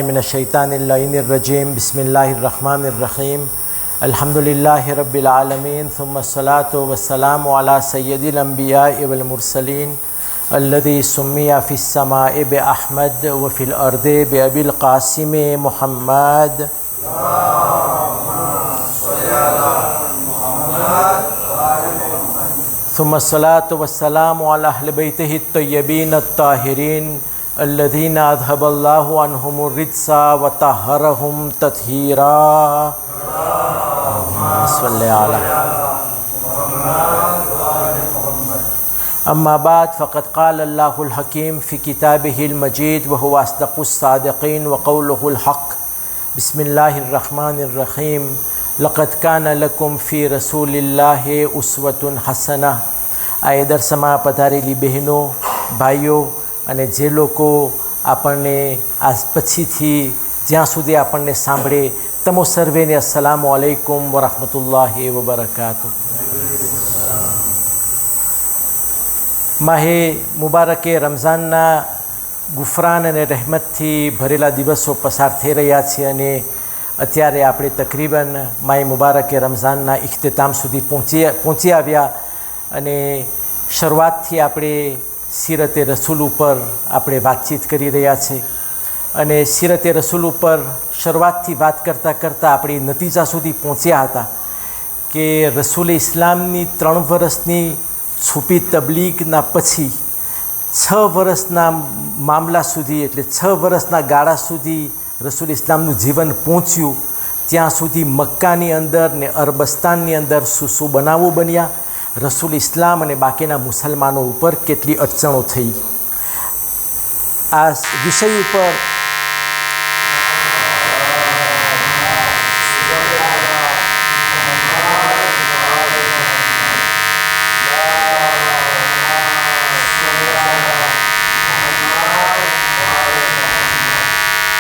मिनश्शैतानिर्रजीम बिस्मिल्लाहिर्रहमानिर्रहीम अल्हम्दुलिल्लाहि रब्बिल आलमीन सुम्मा सलातु वस्सलामु अला सय्यदिल अंबिया'i वल मुरसलीन अल्लज़ी सुम्मिया फ़िस समा'i बि अहमद व फ़िल अर्दि बि अबिल क़ासिम मुहम्मद सुम्मा सलातु वस्सलामु अला अहलि बैतिहि अत्तय्यबीन अत्ताहिरीन अल्लज़ीना अज़हबल्लाहु अन्हुमुर रिज्सा व तहहरहुम तत्हीरा सल्ले अला अम्मा बाद फ़क़द क़ाल अल्लाहुल हकीम फ़ी किताबिहिल मजीद व हुवा अस्दक़ुस सादिक़ीन व क़ौलुहुल हक़ बिस्मिल्लाहिर रहमानिर रहीम लक़द कान लकुम फ़ी रसूलिल्लाहि उस्वतुन हसना। आ दरसमा पधारेली बहनों भाईओ અને જે લોકો આપણને આ પછીથી જ્યાં સુધી આપણને સાંભળે તમો સર્વેને અસ્સલામુ અલૈકુમ વરહમતુલ્લાહિ વબરકાતુ। માહે મુબારકે રમઝાનના ગુફરાન અને રહેમતથી ભરેલા દિવસો પસાર થઈ રહ્યા છે અને અત્યારે આપણે તકરીબન માહે મુબારકે રમઝાનના ઇખ્તિતામ સુધી પહોંચી આવ્યા અને શરૂઆતથી આપણે सीरते रसूल पर આપણે વાતચીત કરી રહ્યા છે અને सीरते रसूल पर શરૂઆતથી વાત કરતાં કરતાં આપણે નતીજા સુધી પહોંચ્યા હતા કે રસૂલ ઇસ્લામની 3 વર્ષની છુપી તબલીગના પછી 6 વર્ષના મામલા સુધી એટલે 6 વર્ષના ગાળા સુધી રસૂલ ઇસ્લામનું જીવન પહોંચ્યું ત્યાં સુધી મક્કાની અંદર ને અરબસ્તાનની અંદર શું બનાવો બન્યા, રસૂલ ઇસ્લામ અને બાકીના મુસલમાનો ઉપર કેટલી અડચણો થઈ। આ વિષય ઉપર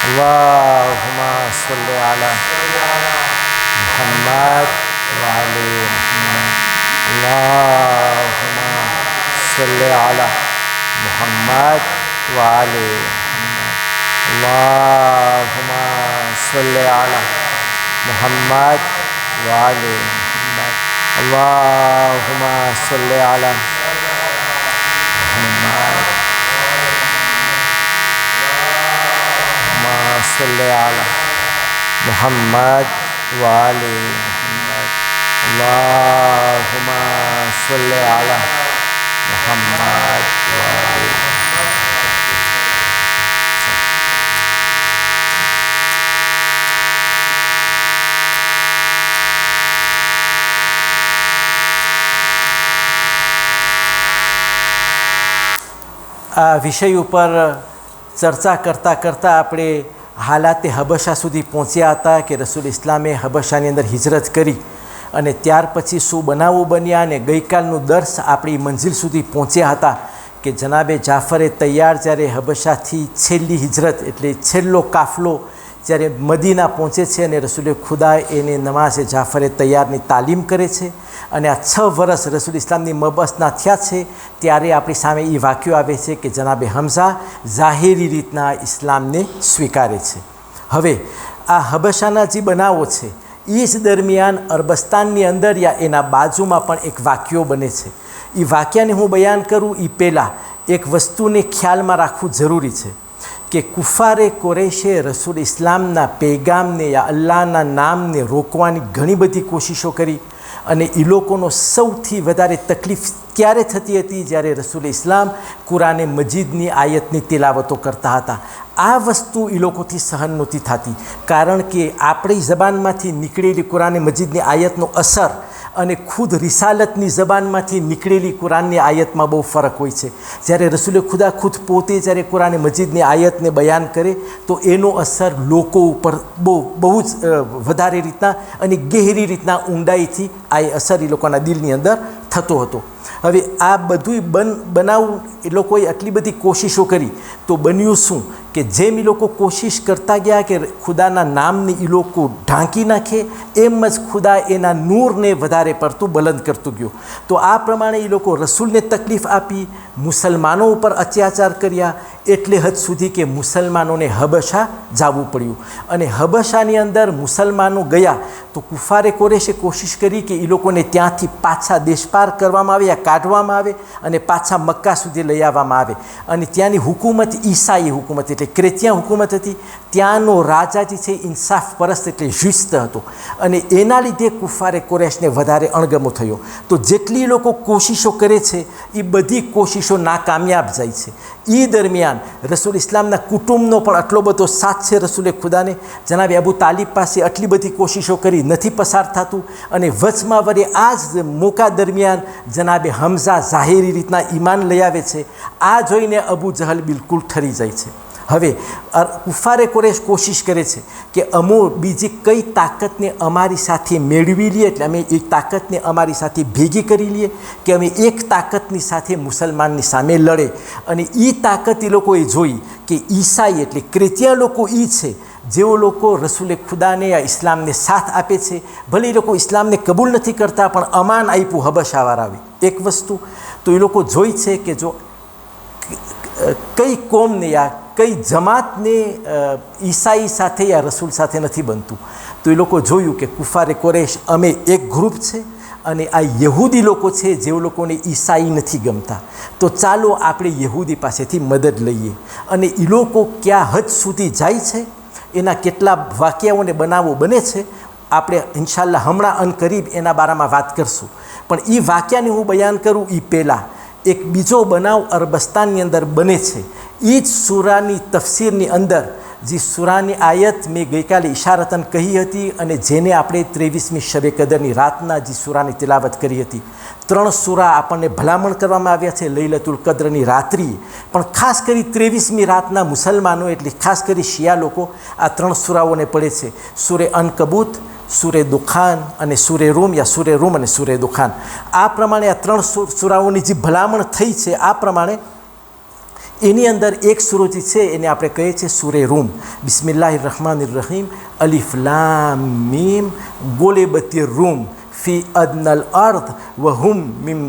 અલ્લાહુમ્મા સલ્લી અલા મુહમ્મદ વ આલિ મુહમ્મદ अल्लाहुम्मा सल्लि अला मुहम्मद व आलि मुहम्मद अल्लाहुम्मा सल्लि अला मुहम्मद व आलि मुहम्मद अल्लाहुम्मा सल्लि अला मुहम्मद सल्लि अला मुहम्मद व आलि अल्लाहुम्मा सल्लि अला मुहम्मद व आलि। આ વિષય ઉપર ચર્ચા કરતાં કરતાં આપણે હાલાતે હબશા સુધી પહોંચ્યા હતા કે રસૂલ ઇસ્લામે હબશાની અંદર હિજરત કરી અને ત્યાર પછી શું બનાવો બન્યા અને ગઈકાલનું દર્શ આપણી મંજિલ સુધી પહોંચ્યા હતા કે જનાબે જાફરે તૈયાર જ્યારે હબશાથી છેલ્લી હિજરત એટલે છેલ્લો કાફલો જ્યારે મદીના પહોંચે છે અને રસૂલે ખુદા એને નમાઝે જાફરે તૈયારની તાલીમ કરે છે અને આ 6 વર્ષ રસૂલ ઇસ્લામની મબસના થયા છે ત્યારે આપણી સામે એ વાક્યો આવે છે કે જનાબે હમઝા જાહેરી રીતના ઇસ્લામને સ્વીકારે છે। હવે આ હબશાના જે બનાવો છે એ જ દરમિયાન અરબસ્તાનની અંદર યા એના બાજુમાં પણ એક વાક્યો બને છે। એ વાક્યને હું બયાન કરું એ પહેલાં એક વસ્તુને ખ્યાલમાં રાખવું જરૂરી છે કે કુફારે કુરૈશે રસૂલ ઇસ્લામના પૈગામને યા અલ્લાહના નામને રોકવાની ઘણી બધી કોશિશો કરી અને એ લોકોનો સૌથી વધારે તકલીફ ક્યારે થતી હતી જ્યારે રસૂલ ઇસ્લામ કુરાને મજીદની આયતની તિલાવતો કરતા હતા। આ વસ્તુ એ લોકોથી સહન નહોતી થતી કારણ કે આપણી જબાનમાંથી નીકળેલી કુરાને મજીદની આયતનો અસર અને ખુદ રિસાલતની જબાનમાંથી નીકળેલી કુરાનની આયતમાં બહુ ફરક હોય છે। જ્યારે રસૂલે ખુદા ખુદ પોતે જ્યારે કુરાને મજીદની આયતને બયાન કરે તો એનો અસર લોકો ઉપર બહુ જ વધારે રીતના અને ગહેરી રીતના ઊંડાઈથી આ અસર એ લોકોના દિલની અંદર થતો હતો। હવે આ બધું બનાવવું એ લોકોએ આટલી બધી કોશિશો કરી તો બન્યું શું કે જેમ એ લોકો કોશિશ કરતા ગયા કે ખુદાના નામને એ લોકો ઢાંકી નાખે એમ જ ખુદા એના નૂરને વધારે પડતું બલંદ કરતું ગયું। તો આ પ્રમાણે એ લોકો રસૂલને તકલીફ આપી, મુસલમાનો ઉપર અત્યાચાર કર્યા એટલે હદ સુધી કે મુસલમાનોને હબશા જવું પડ્યું. અને હબશાની અંદર મુસલમાનો ગયા તો કુફારે કુરેશે કોશિશ કરી કે એ લોકોને ત્યાંથી પાછા દેશપાર કરવામાં આવે યા કાઢવામાં આવે અને પાછા મક્કા સુધી લઈ આવવામાં આવે. અને ત્યાંની હુકુમત ઈસાઈ હુકુમત એટલે ક્રેતિયા હુકુમત હતી. ત્યાંનો રાજા જે છે ઇન્સાફ પરસ્ત એટલે જુસ્ત હતો અને એના લીધે કુફારે કુરેશને વધારે અણગમો થયો. તો જેટલી લોકો કોશિશો કરે છે એ બધી કોશિશો નાકામયાબ જાય છે. એ દરમિયાન રસૂલ ઇસ્લામના કુટુંબનો પણ આટલો બધો સાથ છે. રસૂલે ખુદાને જનાબે અબુ તાલિબ પાસે આટલી બધી કોશિશો કરી, નથી પસાર થતું. અને વચમાં વળી આ જ મોકા દરમિયાન જનાબે હમઝા ઝાહિરી રીતના ઈમાન લઈ આવે છે. આ જોઈને અબુ જહલ બિલકુલ ઠરી જાય છે. હવે કુફારે કુરેશ કોશિશ કરે છે કે અમો બીજી કઈ તાકાતને અમારી સાથે મેળવી લઈએ, એટલે અમે એ તાકાતને અમારી સાથે ભેગી કરી લઈએ કે અમે એક તાકાતની સાથે મુસલમાનની સામે લડે. અને એ તાકાત એ લોકોએ જોઈ કે ઈસાઈ એટલે ક્રેતિયા લોકો એ છે જેઓ લોકો રસૂલે ખુદાને યા ઇસ્લામને સાથ આપે છે. ભલે એ લોકો ઇસ્લામને કબૂલ નથી કરતા પણ અમાન આપ્યું હબશાવાળાએ એક વસ્તુ. તો એ લોકો જોઈ છે કે જો કઈ કોમને યા કઈ જમાતને ઈસાઈ સાથે યા રસૂલ સાથે નથી બનતું. તો એ લોકો જોયું કે કુફારે કુરેશ અમે એક ગ્રુપ છે અને આ યહૂદી લોકો છે જેઓ લોકોને ઈસાઈ નથી ગમતા. તો ચાલો આપણે યહૂદી પાસેથી મદદ લઈએ. અને એ લોકો ક્યાં હદ સુધી જાય છે એના કેટલા વાક્યાઓને બનાવો બને છે આપણે ઇન્શાલ્લાહ હમણાં અનકરીબ એના બારામાં વાત કરશું. પણ એ વાક્યાને હું બયાન કરું એ પહેલાં એક બીજો બનાવ અરબસ્તાનની અંદર બને છે. એ જ સૂરાની તફસીરની અંદર જે સૂરાની આયત મેં ગઈકાલે ઇશારતન કહી હતી અને જેને આપણે 23મી શબે કદરની રાતના જે સૂરાની તિલાવત કરી હતી. 3 સૂરા આપણને ભલામણ કરવામાં આવ્યા છે લૈલતુલ કદ્રની રાત્રિએ. પણ ખાસ કરી 23મી રાતના મુસલમાનો એટલે ખાસ કરી શિયા લોકો આ 3 સૂરાઓને પડે છે. સૂરે અનકબૂત, સૂરે દુખાન અને સૂરે રૂમ યા સૂરે રૂમ અને સૂરે દુખાન. આ પ્રમાણે આ 3 સૂરાઓની જે ભલામણ થઈ છે આ પ્રમાણે એની અંદર એક સૂરો જે છે એને આપણે કહીએ છીએ સૂરે રૂમ. બિસ્મિલ્લાહિર રહમાનિર રહીમ. અલિફ લામ મીમ ગોલેબતી રૂમ ફી અદનલ અર્દ વહુમ મિમ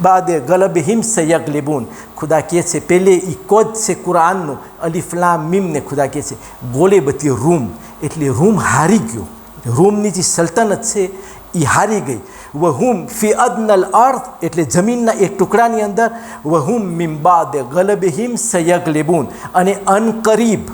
બાદે ગલબહિમ સયગલિબૂન. ખુદા કહે છે પહેલે એ કોદ છે કુરાનનું અલિફ લામ મીમને ખુદા કહે છે ગોલેબતી રૂમ એટલે રૂમ હારી ગયો. રૂમની જે સલ્તનત છે એ હારી ગઈ. વહુમ ફી અદનલ અર્થ એટલે જમીનના એક ટુકડાની અંદર વહુમ મિમ્બાદ ગલબહિમ સયગલિબૂન અને અનકરીબ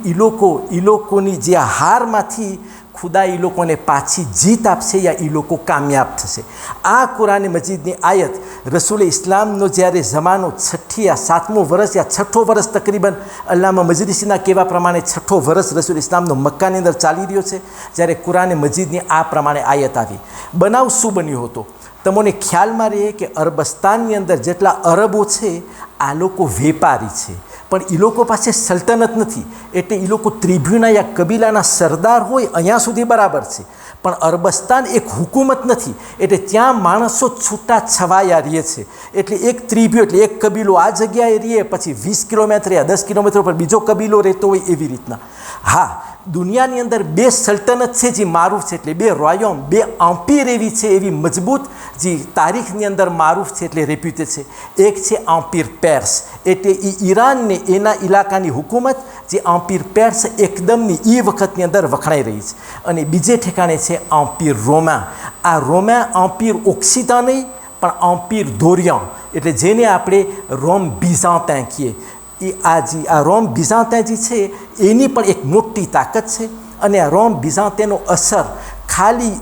એ લોકોની જે હારમાંથી ખુદા એ લોકોને પાછી જીત આપશે યા એ લોકો કામયાબ થશે. આ કુરાન મજીદની આયત રસૂલ ઇસ્લામનો જ્યારે જમાનો 6ઠી યા 7મું વર્ષ યા 6ઠ્ઠો વર્ષ તકરીબન અલ્લામા મજલિસીના કહેવા પ્રમાણે 6ઠ્ઠો વર્ષ રસૂલ ઇસ્લામનો મક્કાની અંદર ચાલી રહ્યો છે જ્યારે કુરાન મજીદની આ પ્રમાણે આયત આવી. બનાવ શું બન્યો હતો તમને ખ્યાલમાં રહે કે અરબસ્તાનની અંદર જેટલા અરબો છે આ લોકો વેપારી છે પણ એ લોકો પાસે સલ્તનત નથી. એટલે એ લોકો ત્રિભુના યા કબીલાના સરદાર હોય અહીંયા સુધી બરાબર છે પણ અરબસ્તાન એક હુકુમત નથી. એટલે ત્યાં માણસો છૂટા છવાયા રહે છે. એટલે એક ત્રિભ્યુ એટલે એક કબીલો આ જગ્યાએ રહે પછી 20 કિલોમીટર યા 10 કિલોમીટર પર બીજો કબીલો રહેતો હોય એવી રીતના. હા, દુનિયાની અંદર 2 સલ્તનત છે જે મારૂફ છે એટલે 2 રોયમ 2 એમ્પાયર એવી છે એવી મજબૂત જે તારીખની અંદર મારૂફ છે એટલે રેપ્યુટેડ છે. એક છે એમ્પાયર પેર્સ એટલે એ ઈરાનને એના ઇલાકાની હુકુમત જે એમ્પાયર પેર્સ એકદમની એ વખતની અંદર વખણાઈ રહી છે. અને બીજે ઠેકાણે છે એમ્પાયર રોમા. આ રોમા એમ્પાયર ઓક્સિતા નહીં પણ એમ્પાયર દોરિયન એટલે જેને આપણે રોમ બીઝાન્ટાઇન કહીએ. આ રોમ બીઝાન્ટાઇન જે છે એની પણ એક મોટી તાકાત છે. અને આ રોમ બીઝાન્ટાઇનનો અસર ખાલી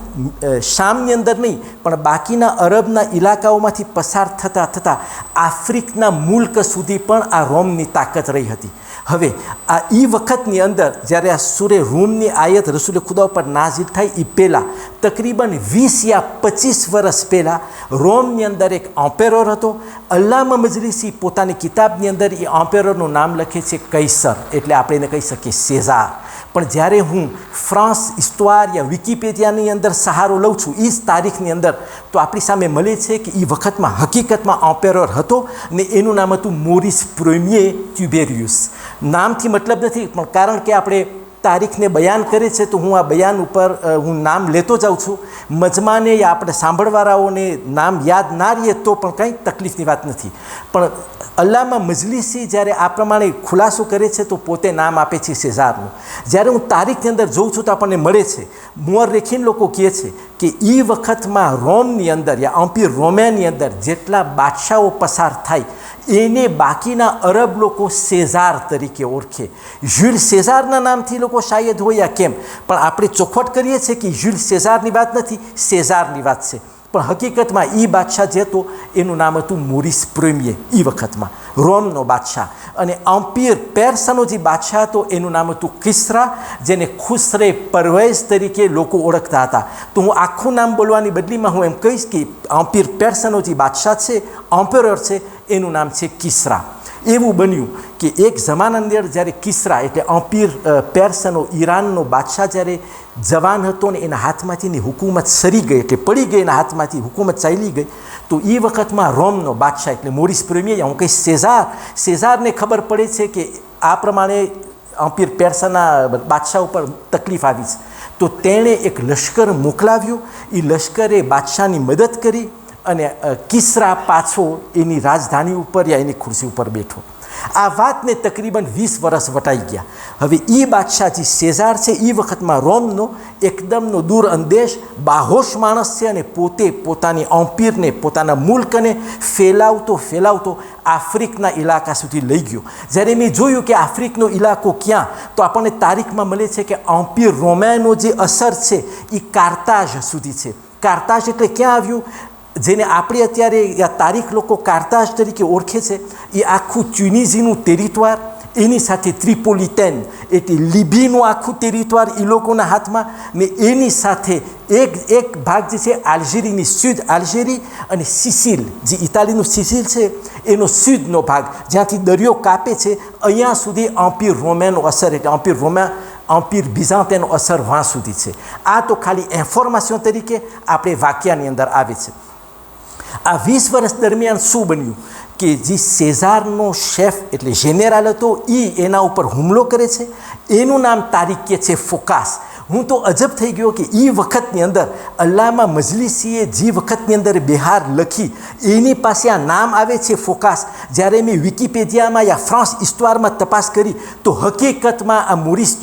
શામની અંદર નહીં પણ બાકીના અરબના ઇલાકાઓમાંથી પસાર થતાં આફ્રિકના મુલ્ક સુધી પણ આ રોમની તાકાત રહી હતી. હવે આ એ વખતની અંદર જ્યારે આ સૂરે રૂમની આયત રસૂલ ખુદા ઉપર નાઝિલ થાય એ પહેલાં તકરીબન 20 યા 25 વર્ષ પહેલાં રોમની અંદર એક એમ્પેરર હતો. અલ્લામા મજલિસી પોતાની કિતાબની અંદર એ એમ્પેરરનું નામ લખે છે કૈસર એટલે આપણે એને કહી શકીએ સેઝાર. પણ જ્યારે હું ફ્રાન્સ ઇસ્તવાર યા વિકિપીડિયાની અંદર સહારો લઉં છું એ જ તારીખની અંદર તો આપણી સામે મળે છે કે એ વખતમાં હકીકતમાં એમ્પેરર હતો ને એનું નામ હતું મોરિસ પ્રીમિયર ટ્યુબેરિયસ. નામથી મતલબ નથી પણ કારણ કે આપણે તારીખને બયાન કરે છે તો હું આ બયાન ઉપર હું નામ લેતો જાઉં છું. મજમાને યા આપણે સાંભળવાળાઓને નામ યાદ ના રહીએ તો પણ કંઈ તકલીફની વાત નથી. પણ અલ્લામા મજલિસી જ્યારે આ પ્રમાણે ખુલાસો કરે છે તો પોતે નામ આપે છે સેઝારનું. જ્યારે હું તારીખની અંદર જોઉં છું તો આપણને મળે છે, મુઅર્રિખીન લોકો કહે છે કે એ વખતમાં રોમની અંદર યા એમ્પાયર રોમેનની અંદર જેટલા બાદશાહો પસાર થાય એને બાકીના અરબ લોકો સેઝાર તરીકે ઓળખે. જ્યુલ સેઝારના નામથી લોકો શાયદ હોય યા કેમ, પણ આપણે ચોખવટ કરીએ છીએ કે જ્યુલ સેઝારની વાત નથી, સેઝારની વાત છે. પણ હકીકતમાં એ બાદશાહ જે હતો એનું નામ હતું મોરિસ પ્રીમિયર, એ વખતમાં રોમનો બાદશાહ. અને એમ્પાયર પેર્સનો જે બાદશાહ હતો એનું નામ હતું કિસ્રા, જેને ખુસરે પરવેઝ તરીકે લોકો ઓળખતા હતા. તો હું આખું નામ બોલવાની બદલીમાં હું એમ કહીશ કે એમ્પાયર પેર્સનો જે બાદશાહ છે, એમ્પેરર છે, એનું નામ છે કિસ્રા. એવું બન્યું કે એક જમાના અંદર જ્યારે કિસ્રા એટલે એમ્પાયર પેર્સનો ઈરાનનો બાદશાહ જ્યારે જવાન હતો ને એના હાથમાંથી એની હુકુમત સરી ગઈ, એટલે પડી ગઈ, એના હાથમાંથી હુકુમત ચાલી ગઈ. તો એ વખતમાં રોમનો બાદશાહ એટલે મોરિસ પ્રીમિયર, હું કહીશ સેઝારને ખબર પડે છે કે આ પ્રમાણે એમ્પાયર પેર્સના બાદશાહ ઉપર તકલીફ આવી છે. તો તેણે એક લશ્કર મોકલાવ્યું. એ લશ્કરે બાદશાહની મદદ કરી અને કિસ્રા પાછો એની રાજધાની ઉપર યા એની ખુરશી ઉપર બેઠો. આ વાતને તકરીબન 20 વર્ષ વટાઈ ગયા. હવે એ બાદશાહ જે સેઝાર છે એ વખતમાં રોમનો એકદમનો દૂર અંદેશ બાહોશ માણસ છે અને પોતે પોતાની એમ્પાયરને, પોતાના મુલ્કને ફેલાવતો આફ્રિકના ઇલાકા સુધી લઈ ગયો. જ્યારે મેં જોયું કે આફ્રિકનો ઇલાકો ક્યાં, તો આપણને તારીખમાં મળે છે કે એમ્પાયર રોમેનો જે અસર છે એ કારતાજ સુધી છે. કારતાજ એટલે ક્યાં આવ્યું, જેને આપણે અત્યારે તારીખ લોકો કારતાજ તરીકે ઓળખે છે, એ આખું ટ્યુનિઝીનું ટેરિટોર, એની સાથે ત્રિપોલિટેન એટલે લિબીનું આખું ટેરિટોર એ લોકોના હાથમાં, ને એની સાથે એક ભાગ જે છે આલ્જેરીની સુદ આલ્જેરી અને સિસિલ, જે ઇટાલીનું સિસિલ છે એનો સુદનો ભાગ, જ્યાંથી દરિયો કાપે છે અહીંયા સુધી એમ્પાયર રોમેનો અસર એટલે એમ્પાયર બીઝાન્તિનનો અસર વાં સુધી છે. આ તો ખાલી ઇન્ફોર્મેશન તરીકે આપણે વાક્યની અંદર આવે છે. આ 20 વર્ષ દરમિયાન શું બન્યું કે જે સેઝારનો શેફ એટલે જેનેરાલ હતો એ એના ઉપર હુમલો કરે છે. એનું નામ તારીખ કે છે ફોકાસ. હું તો અજબ થઈ ગયો કે એ વખતની અંદર અલ્લામા મજલિસીએ જે વખતની અંદર બિહાર લખી એની પાસે આ નામ આવે છે ફોકાસ. જ્યારે મેં વિકિપીડિયામાં યા ફ્રાન્સ ઇસ્ટવારમાં તપાસ કરી તો હકીકતમાં આ મોરિસ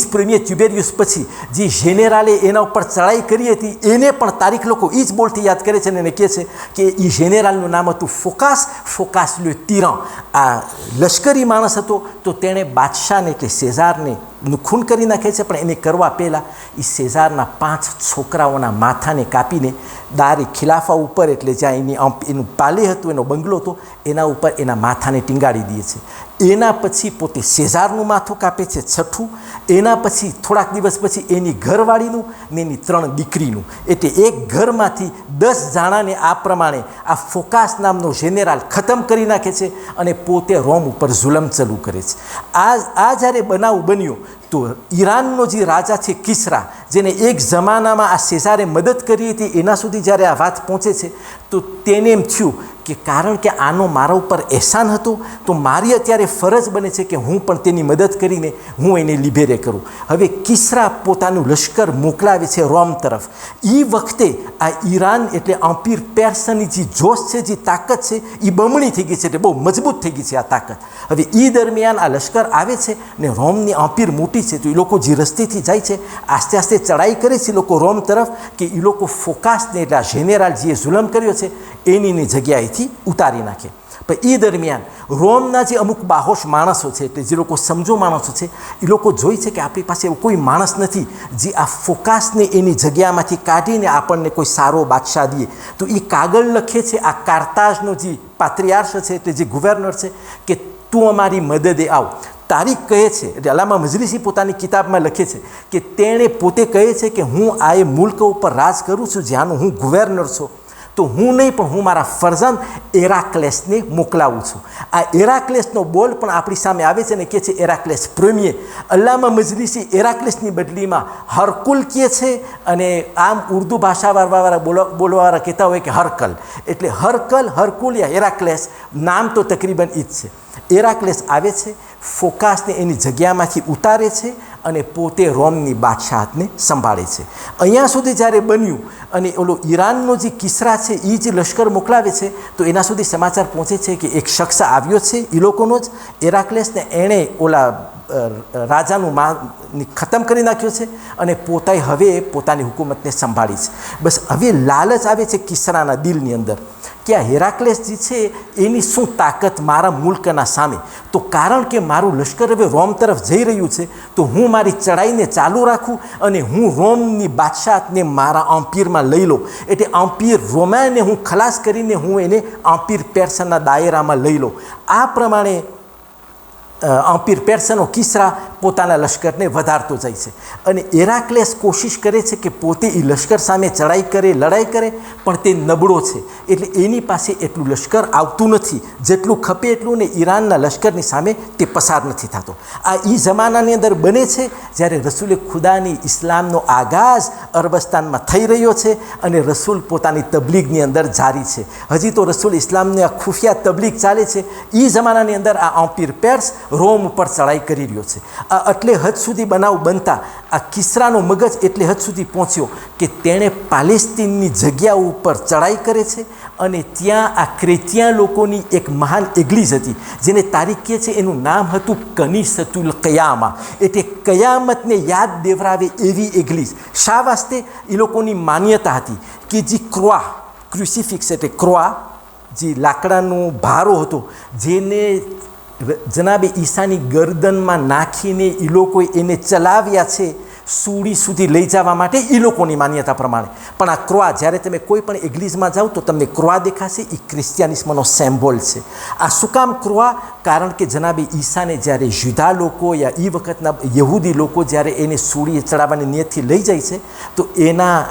પ્રીમિયર ટ્યુબેરિયસ પછી જે જેનેરાલે એના ઉપર ચડાઈ કરી હતી એને પણ તારીખ લોકો એ જ બોલથી યાદ કરે છે અને એને કહે છે કે એ જેનેરાલનું નામ હતું ફોકાસ લે તીરાન. આ લશ્કરી માણસ હતો તો તેણે બાદશાહને એટલે સેઝારને ખૂન કરી નાખે છે. પણ એને કરવા પહેલાં એ સેઝારના 5 છોકરાઓના માથાને કાપીને દારે ખિલાફા ઉપર એટલે જ્યાં એનું પાલે હતું, એનો બંગલો હતો, એના ઉપર એના માથાને ટીંગાડી દે છે. એના પછી પોતે સેઝારનું માથું કાપે છે, છઠ્ઠું. એના પછી થોડાક દિવસ પછી એની ઘરવાળીનું ને એની 3 દીકરીનું, એટલે એક ઘરમાંથી 10 જણાને આ પ્રમાણે આ ફોકાસ નામનો જેનેરાલ ખતમ કરી નાખે છે અને પોતે રોમ ઉપર જુલમ ચાલુ કરે છે. આ જ્યારે બનાવ બન્યો તો ઈરાનનો જે રાજા છે કિસ્રા, જેને એક જમાનામાં આ સેઝારે મદદ કરી હતી, એના સુધી જ્યારે આ વાત પહોંચે છે તો તેને એમ થયું કે કારણ કે આનો મારા ઉપર એહસાન હતો તો મારી અત્યારે ફરજ બને છે કે હું પણ તેની મદદ કરીને હું એને લિબેરે કરું. હવે કિસ્રા પોતાનું લશ્કર મોકલાવે છે રોમ તરફ. એ વખતે આ ઈરાન એટલે એમ્પાયર પેર્સની જે જોશ છે, જે તાકાત છે, એ બમણી થઈ ગઈ છે, એટલે બહુ મજબૂત થઈ ગઈ છે આ તાકાત. હવે એ દરમિયાન આ લશ્કર આવે છે ને રોમની એમ્પાયર મોટી છે તો એ લોકો જે રસ્તેથી જાય છે આસ્તે આસ્તે ચડાઈ કરે છે લોકો રોમ તરફ કે એ લોકો ફોકાસને એટલે આ જેનેરાલ જે જુલમ કર્યો છે એની જગ્યાએથી ઉતારી નાખે. પણ એ દરમિયાન રોમના જે અમુક બાહોશ માણસો છે એટલે જે લોકો સમજો માણસો છે એ લોકો જોઈ છે કે આપણી પાસે એવો કોઈ માણસ નથી જે આ ફોકાસને એની જગ્યામાંથી કાઢીને આપણને કોઈ સારો બાદશાહ દે. તો એ કાગળ લખે છે આ કારતાજનો જે પાત્રિયાર્શ છે એટલે જે ગવર્નર છે કે તું અમારી મદદે આવ. તારીખ કહે છે એટલે અલ્લામા મજલિસી પોતાની કિતાબમાં લખે છે કે તેણે પોતે કહે છે કે હું આ એ મુલ્ક ઉપર રાજ કરું છું જ્યાંનું હું ગવર્નર છું, તો હું નહીં પણ હું મારા ફરજંદ એરાક્લેસને મોકલાવું છું. આ એરાક્લેસનો બોલ પણ આપણી સામે આવે છે અને કહે છે એરાક્લેસ પ્રેમીએ. અલ્લામા મજલિસી એરાક્લેસની બદલીમાં હરકુલ કહે છે અને આમ ઉર્દુ ભાષાવાળા બોલવાવાળા કહેતા હોય કે હરકલ. એટલે હરકલ, હરકુલ યા એરાક્લેસ નામ તો તકરીબન એ જ છે. એરાક્લેસ આવે છે, ફોકાસને એની જગ્યામાંથી ઉતારે છે અને પોતે રોમની બાદશાહતને સંભાળે છે. અહીંયા સુધી જ્યારે બન્યું અને ઓલો ઈરાનનો જે કિસ્રા છે એ જે લશ્કર મોકલાવે છે તો એના સુધી સમાચાર પહોંચે છે કે એક શખ્સ આવ્યો છે એ લોકોનો જ એરાક્લેસને એણે ઓલા રાજાનું ખતમ કરી નાખ્યો છે અને પોતે હવે પોતાની હુકુમતને સંભાળી છે. બસ હવે લાલચ આવે છે કિસ્રાના દિલની અંદર કે આ હેરાક્લેસ જે છે એની શું તાકાત મારા મુલ્કના સામે. તો કારણ કે મારું લશ્કર હવે રોમ તરફ જઈ રહ્યું છે તો હું મારી ચડાઈને ચાલુ રાખું અને હું રોમની બાદશાહને મારા અમ્પીરમાં લઈ લઉં. એટલે અમ્પીર રોમાને હું ખલાસ કરીને હું એને અમ્પીર પેર્સનના દાયરામાં લઈ લઉં. આ પ્રમાણે અમ્પીર પેર્સનો કિસ્રા પોતાના લશ્કરને વધારતો જાય છે અને એરાક્લેસ કોશિશ કરે છે કે પોતે એ લશ્કર સામે ચડાઈ કરે, લડાઈ કરે, પણ તે નબળો છે. એટલે એની પાસે એટલું લશ્કર આવતું નથી જેટલું ખપે એટલું, ને ઈરાનના લશ્કરની સામે તે પસાર નથી થતો. આ એ જમાનાની અંદર બને છે જ્યારે રસૂલે ખુદાની ઇસ્લામનો આગાઝ અરબસ્તાનમાં થઈ રહ્યો છે અને રસૂલ પોતાની તબલીગની અંદર જારી છે. હજી તો રસૂલ ઇસ્લામની આ ખુફિયા તબલીગ ચાલે છે. એ જમાનાની અંદર આ અમ્પીર પેર્સ રોમ ઉપર ચડાઈ કરી રહ્યો છે. એટલે હદ સુધી બનાવ બનતા આ કિસ્રાનો મગજ એટલે હદ સુધી પહોંચ્યો કે તેણે પાલેસ્તીનની જગ્યા ઉપર ચડાઈ કરે છે અને ત્યાં આ ક્રેતિયા લોકોની એક મહાન એગ્લીઝ હતી જેને તારીખ કહે છે, એનું નામ હતું કનીસતુલ કયામા. એટલે કયામતને યાદ દેવરાવે એવી એગ્લીઝ. શા વાસ્તે? એ લોકોની માન્યતા હતી કે જે ક્રુસિફિક્સ એટલે ક્રોઆ જે લાકડાનો ભારો હતો જેને જનાબે ઈસાની ગરદનમાં નાખીને એ લોકોએ એને ચલાવ્યા છે સૂડી સુધી લઈ જવા માટે, એ લોકોની માન્યતા પ્રમાણે. પણ આ ક્રોઆ, જ્યારે તમે કોઈ પણ એગ્લીઝમાં જાઓ તો તમને ક્રોઆ દેખાશે, એ ક્રિશ્ચિયાનિઝમનો સેમ્બોલ છે. આ શું કામ ક્રોઆ? કારણ કે જનાબે ઈસાને જ્યારે જુદા લોકો યા એ વખતના યહૂદી લોકો જ્યારે એને સૂડીએ ચડાવવાની નિયતથી લઈ જાય છે તો એના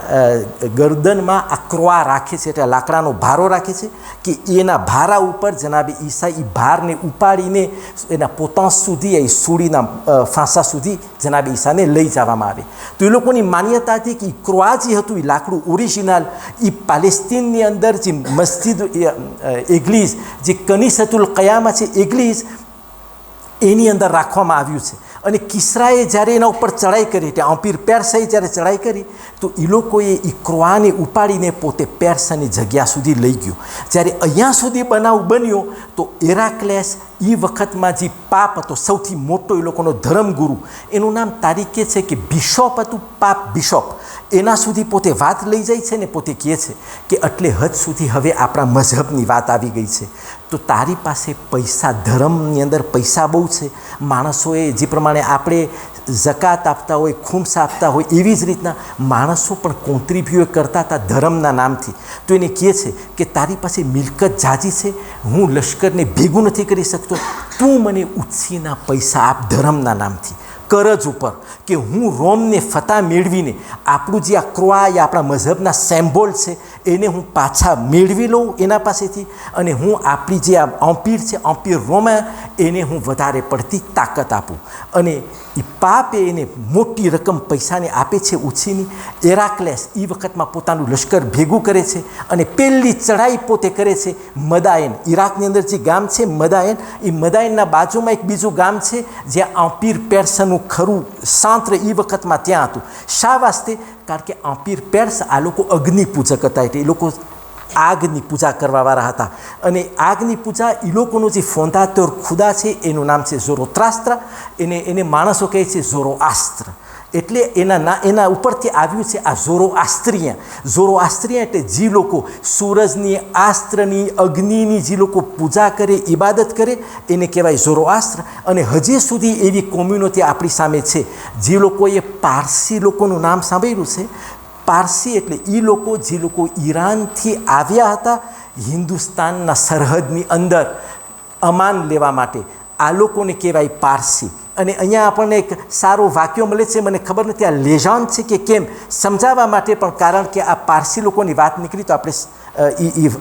ગરદનમાં આ ક્રોઆ રાખે છે, એટલે લાકડાનો ભારો રાખે છે કે એના ભારા ઉપર જનાબે ઈસા એ ભારને ઉપાડીને એના પોતાં સુધી, એ સૂડીના ફાંસા સુધી જનાબે ઈસાને લઈ જવામાં આવે. તો એ લોકોની માન્યતા હતી કે ક્રોઆ જે હતું એ લાકડું ઓરિજિનલ એ પાલેસ્તીનની અંદર જે મસ્જિદ એગ્લીઝ જે કનીસતુલ કયામા છે એગ્લીઝ એની અંદર રાખવામાં આવ્યું છે. અને કિસ્રાએ જ્યારે એના ઉપર ચડાઈ કરી, એટલે અમ્પીર પેર્સએ જ્યારે ચડાઈ કરી તો એ લોકોએ એ ક્રોઆને ઉપાડીને પોતે પેર્સની જગ્યા સુધી લઈ ગયો. જ્યારે અહીંયા સુધી બનાવ બન્યો તો એરાક્લેસ એ વખતમાં જે પાપ હતો, સૌથી મોટો એ લોકોનો ધર્મગુરુ, એનું નામ તારીખે છે કે બિશોપ હતું, પાપ બિશોપ. એના સુધી પોતે વાત લઈ જાય છે ને પોતે કહે છે કે એટલે હદ સુધી હવે આપણા મઝહબની વાત આવી ગઈ છે તો તારી પાસે પૈસા, ધર્મની અંદર પૈસા બહુ છે. માણસોએ જે પ્રમાણે આપણે જકાત આપતા હોય, ખુમ્સ આપતા હોય, એવી જ રીતના માણસો પણ કોન્ટ્રીબ્યુટ કરતા હતા ધર્મના નામથી. તો એને કહે છે કે તારી પાસે મિલકત જાજી છે, હું લશ્કરને ભેગું નથી કરી શકતો, તું મને ઉછીના પૈસા આપ ધર્મના નામથી, કરજ ઉપર, કે હું રોમને ફતા મેળવીને આપણું જે આ ક્રોઆ યા આપણા મઝહબના સેમ્બોલ છે એને હું પાછા મેળવી લઉં એના પાસેથી, અને હું આપણી જે આ અમ્પીર છે, અમ્પીર રોમા, એને હું વધારે પડતી તાકાત આપું. અને એ પાપે એને મોટી રકમ પૈસાને આપે છે ઉછીની. એરાક્લેસ એ વખતમાં પોતાનું લશ્કર ભેગું કરે છે અને પહેલી ચઢાઈ પોતે કરે છે મદાયન. ઈરાકની અંદર જે ગામ છે મદાયન, એ મદાયનના બાજુમાં એક બીજું ગામ છે જ્યાં અમ્પીર પેર્સનું ખરું સાંત્ર એ વખતમાં ત્યાં હતું. શા વાસ્તે? કારણ કે અમ્પીર પેર્સ આ લોકો અગ્નિ પૂજક હતા, એટલે એ લોકો આગની પૂજા કરવાવાળા હતા. અને આગની પૂજા એ લોકોનું જે ફોન્દાતોર ખુદા છે એનું નામ છે ઝોરોત્રાસ્ત્ર. એને માણસો કહે છે ઝોરોઆસ્ત્ર. એટલે એના ઉપરથી આવ્યું છે આ ઝોરોઆસ્ત્રિયા. ઝોરોઆસ્ત્રિયા એટલે જે લોકો સૂરજની, આસ્ત્રની, અગ્નિની જે લોકો પૂજા કરે, ઇબાદત કરે, એને કહેવાય ઝોરોઆસ્ત્ર. અને હજી સુધી એવી કોમ્યુનિટી આપણી સામે છે જે લોકોએ પારસી લોકોનું નામ સાંભળ્યું છે. પારસી એટલે એ લોકો જે લોકો ઈરાનથી આવ્યા હતા હિન્દુસ્તાનના સરહદની અંદર અમાન લેવા માટે, આ લોકોને કહેવાય પારસી. અને અહીંયા આપણને એક સારો વાક્ય મળે છે, મને ખબર નથી આ લેજન્ડ છે કે કેમ, સમજાવવા માટે પણ, કારણ કે આ પારસી લોકોની વાત નીકળી તો આપણે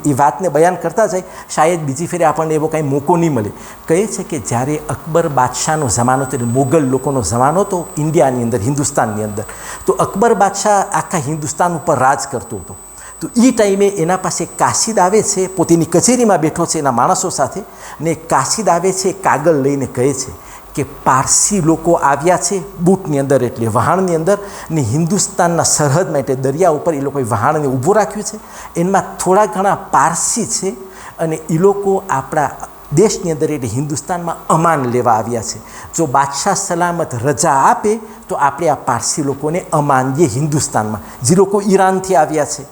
એ વાતને બયાન કરતા જાય, શાયદ બીજી ફેરે આપણને એવો કાંઈ મોકો નહીં મળે. કહે છે કે જ્યારે અકબર બાદશાહનો જમાનો હતો, એટલે મોગલ લોકોનો જમાનો હતો ઇન્ડિયાની અંદર, હિન્દુસ્તાનની અંદર, તો અકબર બાદશાહ આખા હિન્દુસ્તાન ઉપર રાજ કરતો હતો. તો એ ટાઈમે એના પાસે કાશીદ આવે છે, પોતાની કચેરીમાં બેઠો છે એના માણસો સાથે, ને કાશીદ આવે છે કાગળ લઈને, કહે છે કે પારસી લોકો આવ્યા છે બૂટની અંદર, એટલે વહાણની અંદર, ને હિન્દુસ્તાનના સરહદમાં એટલે દરિયા ઉપર એ લોકોએ વહાણને ઊભું રાખ્યું છે. એમાં થોડા ઘણા પારસી છે અને એ લોકો આપણા દેશની અંદર એટલે હિન્દુસ્તાનમાં અમાન લેવા આવ્યા છે. જો બાદશાહ સલામત રજા આપે તો આપણે આ પારસી લોકોને અમાન દઈએ હિન્દુસ્તાનમાં, જે લોકો ઈરાનથી આવ્યા છે.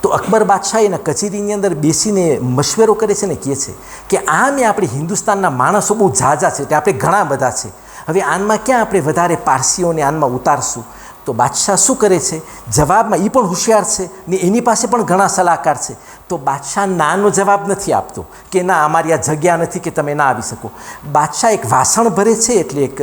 તો અકબર બાદશાહ એના કચેરીની અંદર બેસીને મશવરો કરે છે ને કહે છે કે આમે આપણે હિન્દુસ્તાનના માણસો બહુ ઝાઝા છે, એટલે આપણે ઘણા બધા છે, હવે આનમાં ક્યાં આપણે વધારે પારસીઓને આનમાં ઉતારશું. તો બાદશાહ શું કરે છે, જવાબમાં એ પણ હોશિયાર છે ને એની પાસે પણ ઘણા સલાહકાર છે. તો બાદશાહ નાનો જવાબ નથી આપતો કે ના અમારી આ જગ્યા નથી કે તમે ના આવી શકો. બાદશાહ એક વાસણ ભરે છે, એટલે એક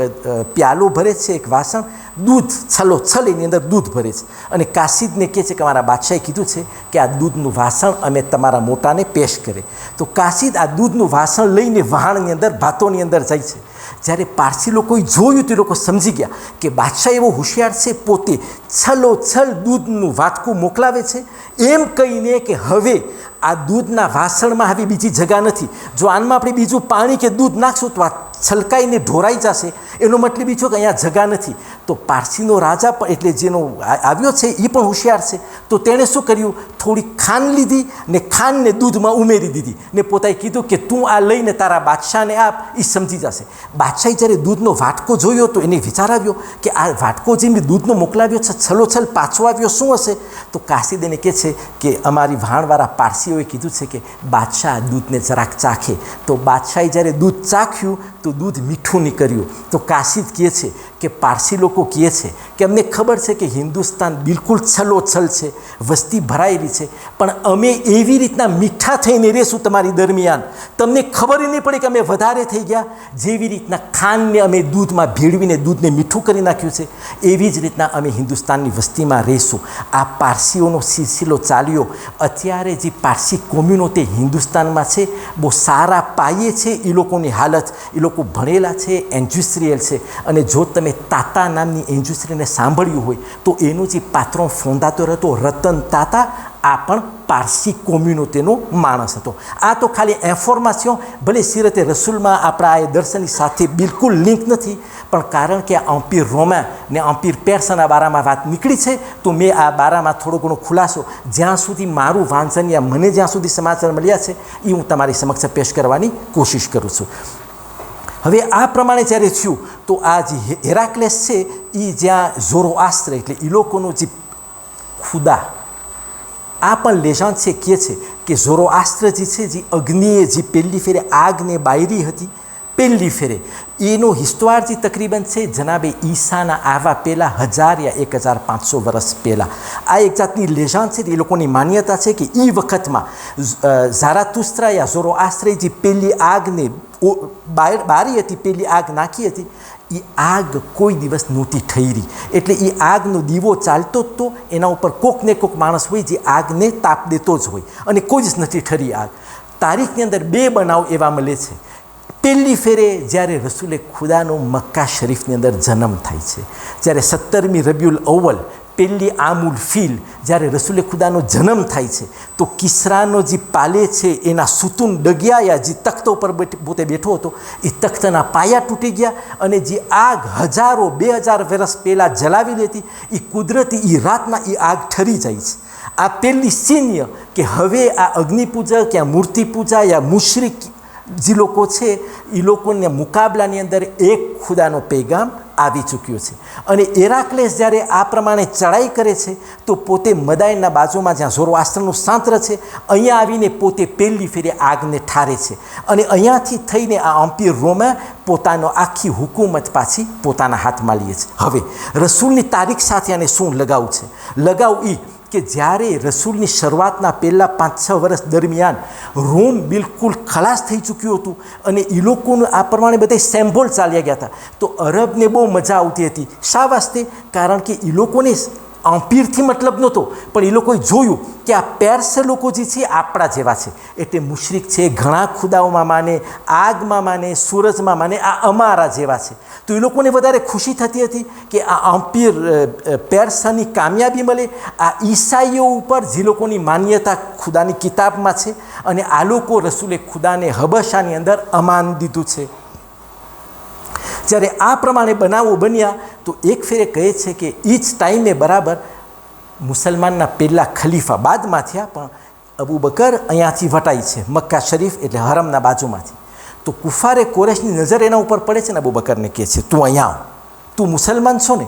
પ્યાલો ભરે છે, એક વાસણ, દૂધ છલોછલ એની અંદર દૂધ ભરે છે, અને કાશીદને કહે છે કે અમારા બાદશાહે કીધું છે કે આ દૂધનું વાસણ અમે તમારા મોટાને પેશ કરે. તો કાશીદ આ દૂધનું વાસણ લઈને વહાણની અંદર, ભાતોની અંદર જાય છે. જ્યારે પારસી લોકોએ જોયું તો એ લોકો સમજી ગયા કે બાદશાહ એવો હોશિયાર છે, પોતે છલોછલ દૂધનું વાટકું મોકલાવે છે, એમ કહીને કે હવે આ દૂધના વાસણમાં હવે બીજી જગા નથી, જો આનમાં આપણે બીજું પાણી કે દૂધ નાખશું તો આ છલકાઈને ઢોરાઈ જશે, એનો મતલબ એ છો કે અહીંયા જગા નથી. તો પારસીનો રાજા પણ એટલે જેનો આવ્યો છે એ પણ હોશિયાર છે, તો તેણે શું કર્યું, થોડી ખાંડ લીધી ને ખાંડને દૂધમાં ઉમેરી દીધી, ને પોતાએ કીધું કે તું આ લઈને તારા બાદશાહને આપ, એ સમજી જશે. બાદશાહે જ્યારે દૂધનો વાટકો જોયો તો એને વિચાર આવ્યો કે આ વાટકો જે મેં દૂધનો મોકલાવ્યો છે છલોછલ પાછો આવ્યો, શું હશે. તો કાશીદ એને કહે છે કે અમારી વહાણવાળા પારસીઓએ કીધું છે કે બાદશાહ દૂધને જરાક ચાખે. તો બાદશાહે જ્યારે દૂધ ચાખ્યું તો દૂધ મીઠું નીકળ્યું. તો કાશીદ કહે છે કે પારસી લોકો કહે છે કે અમને ખબર છે કે હિન્દુસ્તાન બિલકુલ છલોછલ છે, વસ્તી ભરાયેલી છે, પણ અમે એવી રીતના મીઠા થઈને રહેશું તમારી દરમિયાન, તમને ખબર નહીં પડે કે અમે વધારે થઈ ગયા. જેવી રીતના ખાંડને અમે દૂધમાં ભેળવીને દૂધને મીઠું કરી નાખ્યું છે, એવી જ રીતના અમે હિન્દુસ્તાનની વસ્તીમાં રહીશું. આ પારસીઓનો સિલસિલો ચાલ્યો. અત્યારે જે પારસી કોમ્યુનિટી હિન્દુસ્તાનમાં છે બહુ સારા પાયે છે, એ લોકોની હાલત, એ લોકો ભણેલા છે, ઇન્ડસ્ટ્રીયલ છે. અને જો તમે તાતા નામની ઇન્ડસ્ટ્રીને સાંભળ્યું હોય તો એનો જે પાત્રો ફોંદાતો હતો રતન તાતા, આ પણ પારસી કોમ્યુનિટીનો માણસ હતો. આ તો ખાલી ઇન્ફોર્મેશન, ભલે સિરતે રસૂલમાં આપણા એ દર્શનની સાથે બિલકુલ લિંક નથી, પણ કારણ કે આ એમ્પિર રોમાન ને એમ્પિર પેર્સના બારામાં વાત નીકળી છે તો મેં આ બારામાં થોડો ઘણો ખુલાસો જ્યાં સુધી મારું વાંચન યા મને જ્યાં સુધી સમાચાર મળ્યા છે એ હું તમારી સમક્ષ પેશ કરવાની કોશિશ કરું છું. હવે આ પ્રમાણે જ્યારે થયું તો આ જે હેરાક્લેસ છે એ જ્યાં ઝોરોઆસ્ત્ર એટલે એ લોકોનું જે ખુદા, આ પણ લેજાન્ડ છે કહે છે કે ઝોરોઆસ્ત્ર જે છે જે અગ્નિએ જે પહેલી ફેરે આગને બાયરી હતી, પહેલી ફેરે એનો હિસ્તવાર જે તકરીબન છે જનાબે ઈસાના આવા પહેલાં 1000 યા 1500 વર્ષ પહેલાં. આ એક જાતની લેજાન્ડ છે, એ લોકોની માન્યતા છે કે એ વખતમાં ઝારાતુસ્ત્રા યા ઝોરોઆસ્ત્રે જે પહેલી આગને બારી હતી, પહેલી આગ નાખી હતી, એ આગ કોઈ દિવસ નહોતી ઠરી. એટલે એ આગનો દીવો ચાલતો જ તો, એના ઉપર કોક ને કોક માણસ હોય જે આગને તાપ દેતો જ હોય, અને કોઈ જ નથી ઠરી આગ. તારીખની અંદર 2 બનાવ એવા મળે છે. પહેલી ફેરે જ્યારે રસૂલે ખુદાનો મક્કા શરીફની અંદર જન્મ થાય છે, જ્યારે 17મી રબીઉલ અવ્વલ પહેલી આમુલ ફીલ જ્યારે રસૂલે ખુદાનો જન્મ થાય છે, તો કિસરાનો જે પાલે છે એના સુતૂન ડગ્યા, યા જે તખ્ત ઉપર પોતે બેઠો હતો એ તખ્તના પાયા તૂટી ગયા, અને જે આગ 1000-2000 વર્ષ પહેલાં જલાવેલી હતી એ કુદરતી એ રાતમાં એ આગ ઠરી જાય છે. આ પહેલી સિન્ય કે હવે આ અગ્નિપૂજક યા મૂર્તિ પૂજા યા મુશરિક જે લોકો છે એ લોકોને મુકાબલાની અંદર એક ખુદાનો પૈગામ આવી ચૂક્યો છે. અને હેરાક્લેસ જ્યારે આ પ્રમાણે ચડાઈ કરે છે તો પોતે મદાઈનના બાજુમાં જ્યાં ઝોરોઆસ્ત્રનું સાંત્ર છે અહીંયા આવીને પોતે પહેલી ફેરે આગને ઠારે છે, અને અહીંયાથી થઈને આ એમ્પિયર રોમે પોતાનો આખી હુકુમત પાછી પોતાના હાથમાં લે છે. હવે રસૂલની તારીખ સાથે આને શું લગાવ છે? લગાવ એ કે જ્યારે રસૂલની શરૂઆતના પહેલાં 5-6 વર્ષ દરમિયાન રોમ બિલકુલ ખલાસ થઈ ચૂક્યું હતું, અને એ લોકોનું આ પ્રમાણે બધા સેમ્બોલ ચાલ્યા ગયા હતા. તો અરબને બહુ મજા આવતી હતી. શા વાસ્તે? કારણ કે એ લોકોને અમ્પીરથી મતલબ નહોતો, પણ એ લોકોએ જોયું કે આ પેર્સ લોકો જે છે આપણા જેવા છે, એટલે મુશરિક છે, ઘણા ખુદાઓમાં માને, આગમાં માને, સૂરજમાં માને, આ અમારા જેવા છે. તો એ લોકોને વધારે ખુશી થતી હતી કે આ અમ્પીર પેર્સની કામયાબી મળે આ ઈસાઈઓ ઉપર, જે લોકોની માન્યતા ખુદાની કિતાબમાં છે, અને આ લોકો રસૂલે ખુદાને હબશાની અંદર અમાન દીધું છે. જ્યારે આ પ્રમાણે બનાવો બન્યા તો એક ફેરે કહે છે કે એ જ ટાઈમે બરાબર મુસલમાનના પહેલાં ખલીફા બાદમાં થયા, પણ અબુ બકર અહીંયાથી વટાય છે, મક્કા શરીફ એટલે હરમના બાજુમાંથી. તો કુફારે કોરેશની નજર એના ઉપર પડે છે ને અબુ બકરને કહે છે, તું અહીંયા આવ, તું મુસલમાન છો ને?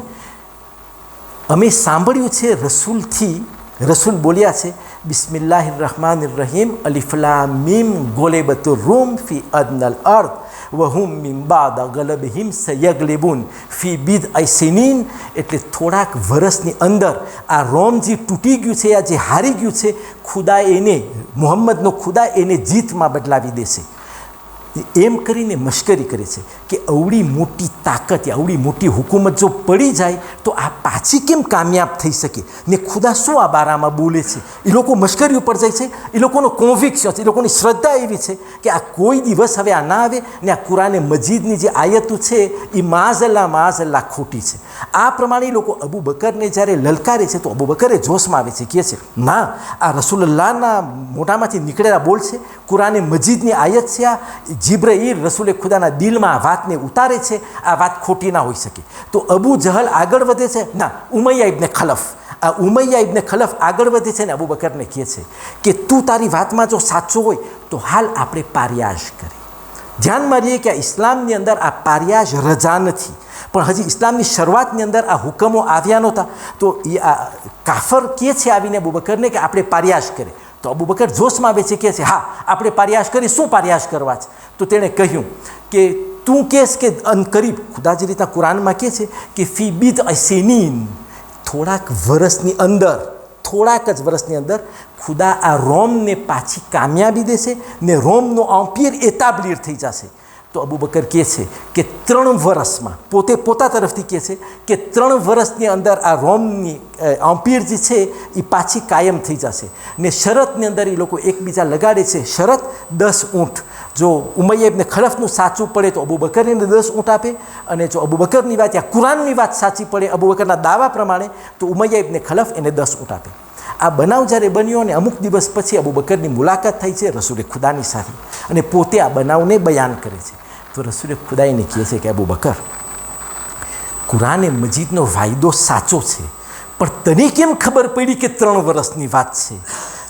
અમે સાંભળ્યું છે રસૂલથી, રસૂલ બોલ્યા છે બિસ્મિલ્લાહિર રહમાનિર રહીમ અલિફ લામ મીમ ગોલેબતુર રૂમ ફી અદનલ અર્દ વહુમ મિન બાદ ગલબહિમ સયગલિબુન ફી બીદ સિનીન. એટલે થોડાક વર્ષની અંદર આ રોમ જે તૂટી ગયું છે, આ જે હારી ગયું છે, ખુદા એને, મુહમ્મદનો ખુદા એને જીતમાં બદલાવી દેશે. એમ કરીને મશ્કરી કરે છે કે અવળી મોટી તાકાત, અવળી મોટી હુકુમત જો પડી જાય તો આ પાછી કેમ કામયાબ થઈ શકે ને? ખુદા શું આ બારામાં બોલે છે? એ લોકો મશ્કરી ઉપર જાય છે. એ લોકોનો કોન્વિક્શન છે, એ લોકોની શ્રદ્ધા એવી છે કે આ કોઈ દિવસ હવે આ ના આવે ને આ કુરાને મજીદની જે આયતો છે એ માઝલ્લા ખોટી છે. આ પ્રમાણે લોકો અબુ બકરને જ્યારે લલકારે છે તો અબુ બકરે જોશમાં આવે છે, કહે છે ના, આ રસૂલુલ્લાહના મોઢામાંથી નીકળેલા બોલ છે, કુરાને મજીદની આયત છે, આ જિબ્રાઈલ રસૂલે ખુદાના દિલમાં આ વાતને ઉતારે છે, આ વાત ખોટી ના હોઈ શકે. તો અબુ જહલ આગળ વધે છે, ના, ઉમૈયા ઇબ્ને ખલફ, આ ઉમૈયા ઇબ્ને ખલફ આગળ વધે છે ને અબુ બકરને કહે છે કે તું તારી વાતમાં જો સાચો હોય તો હાલ આપણે પારિયાજ કરીએ. ધ્યાનમાં રહીએ કે આ ઇસ્લામની અંદર આ પારિયાજ રજા નથી, પણ હજી ઇસ્લામની શરૂઆતની અંદર આ હુકમો આવ્યા નહોતા. તો એ આ કાફર કહે છે આવીને અબુ બકરને કે આપણે પારિયાજ કરીએ. તો અબુ બકર જોશમાં આવે છે, કહે છે હા આપણે પારિયાજ કરી. શું પારિયાજ કરવા છે? તો તેણે કહ્યું કે તું કહેશ કે અનકરીબ, ખુદા જે રીતના કુરાનમાં કહે છે કે ફી બીદ સિનીન, થોડાક વર્ષની અંદર, થોડાક જ વર્ષની અંદર ખુદા આ રોમને પાછી કામયાબી દેશે ને રોમનો અમ્પિયર એતાબ્લીર થઈ જશે. તો અબુ બકર કહે છે કે 3 વર્ષમાં, પોતા તરફથી કહે છે કે 3 વર્ષની અંદર આ રોમની અમ્પિયર જે છે એ પાછી કાયમ થઈ જશે. ને શરતની અંદર એ લોકો એકબીજા લગાડે છે શરત 10 ઊંટ. જો ઉમૈયા ઇબ્ને ખલફનું સાચું પડે તો અબુ બકરને 10 ઊંટ આપે, અને જો અબુ બકરની વાત યા કુરાનની વાત સાચી પડે અબુ બકરના દાવા પ્રમાણે તો ઉમૈયા ઇબ્ને ખલફ એને 10 ઊંટ આપે. આ બનાવ જ્યારે બન્યો અને અમુક દિવસ પછી અબુ બકરની મુલાકાત થઈ છે રસૂલે ખુદાની સાથે, અને પોતે આ બનાવને બયાન કરે છે. તો રસૂલે ખુદા એને કહે છે કે અબુ બકર, કુરાને મજીદનો વાયદો સાચો છે, પણ તને કેમ ખબર પડી કે 3 વર્ષની વાત છે?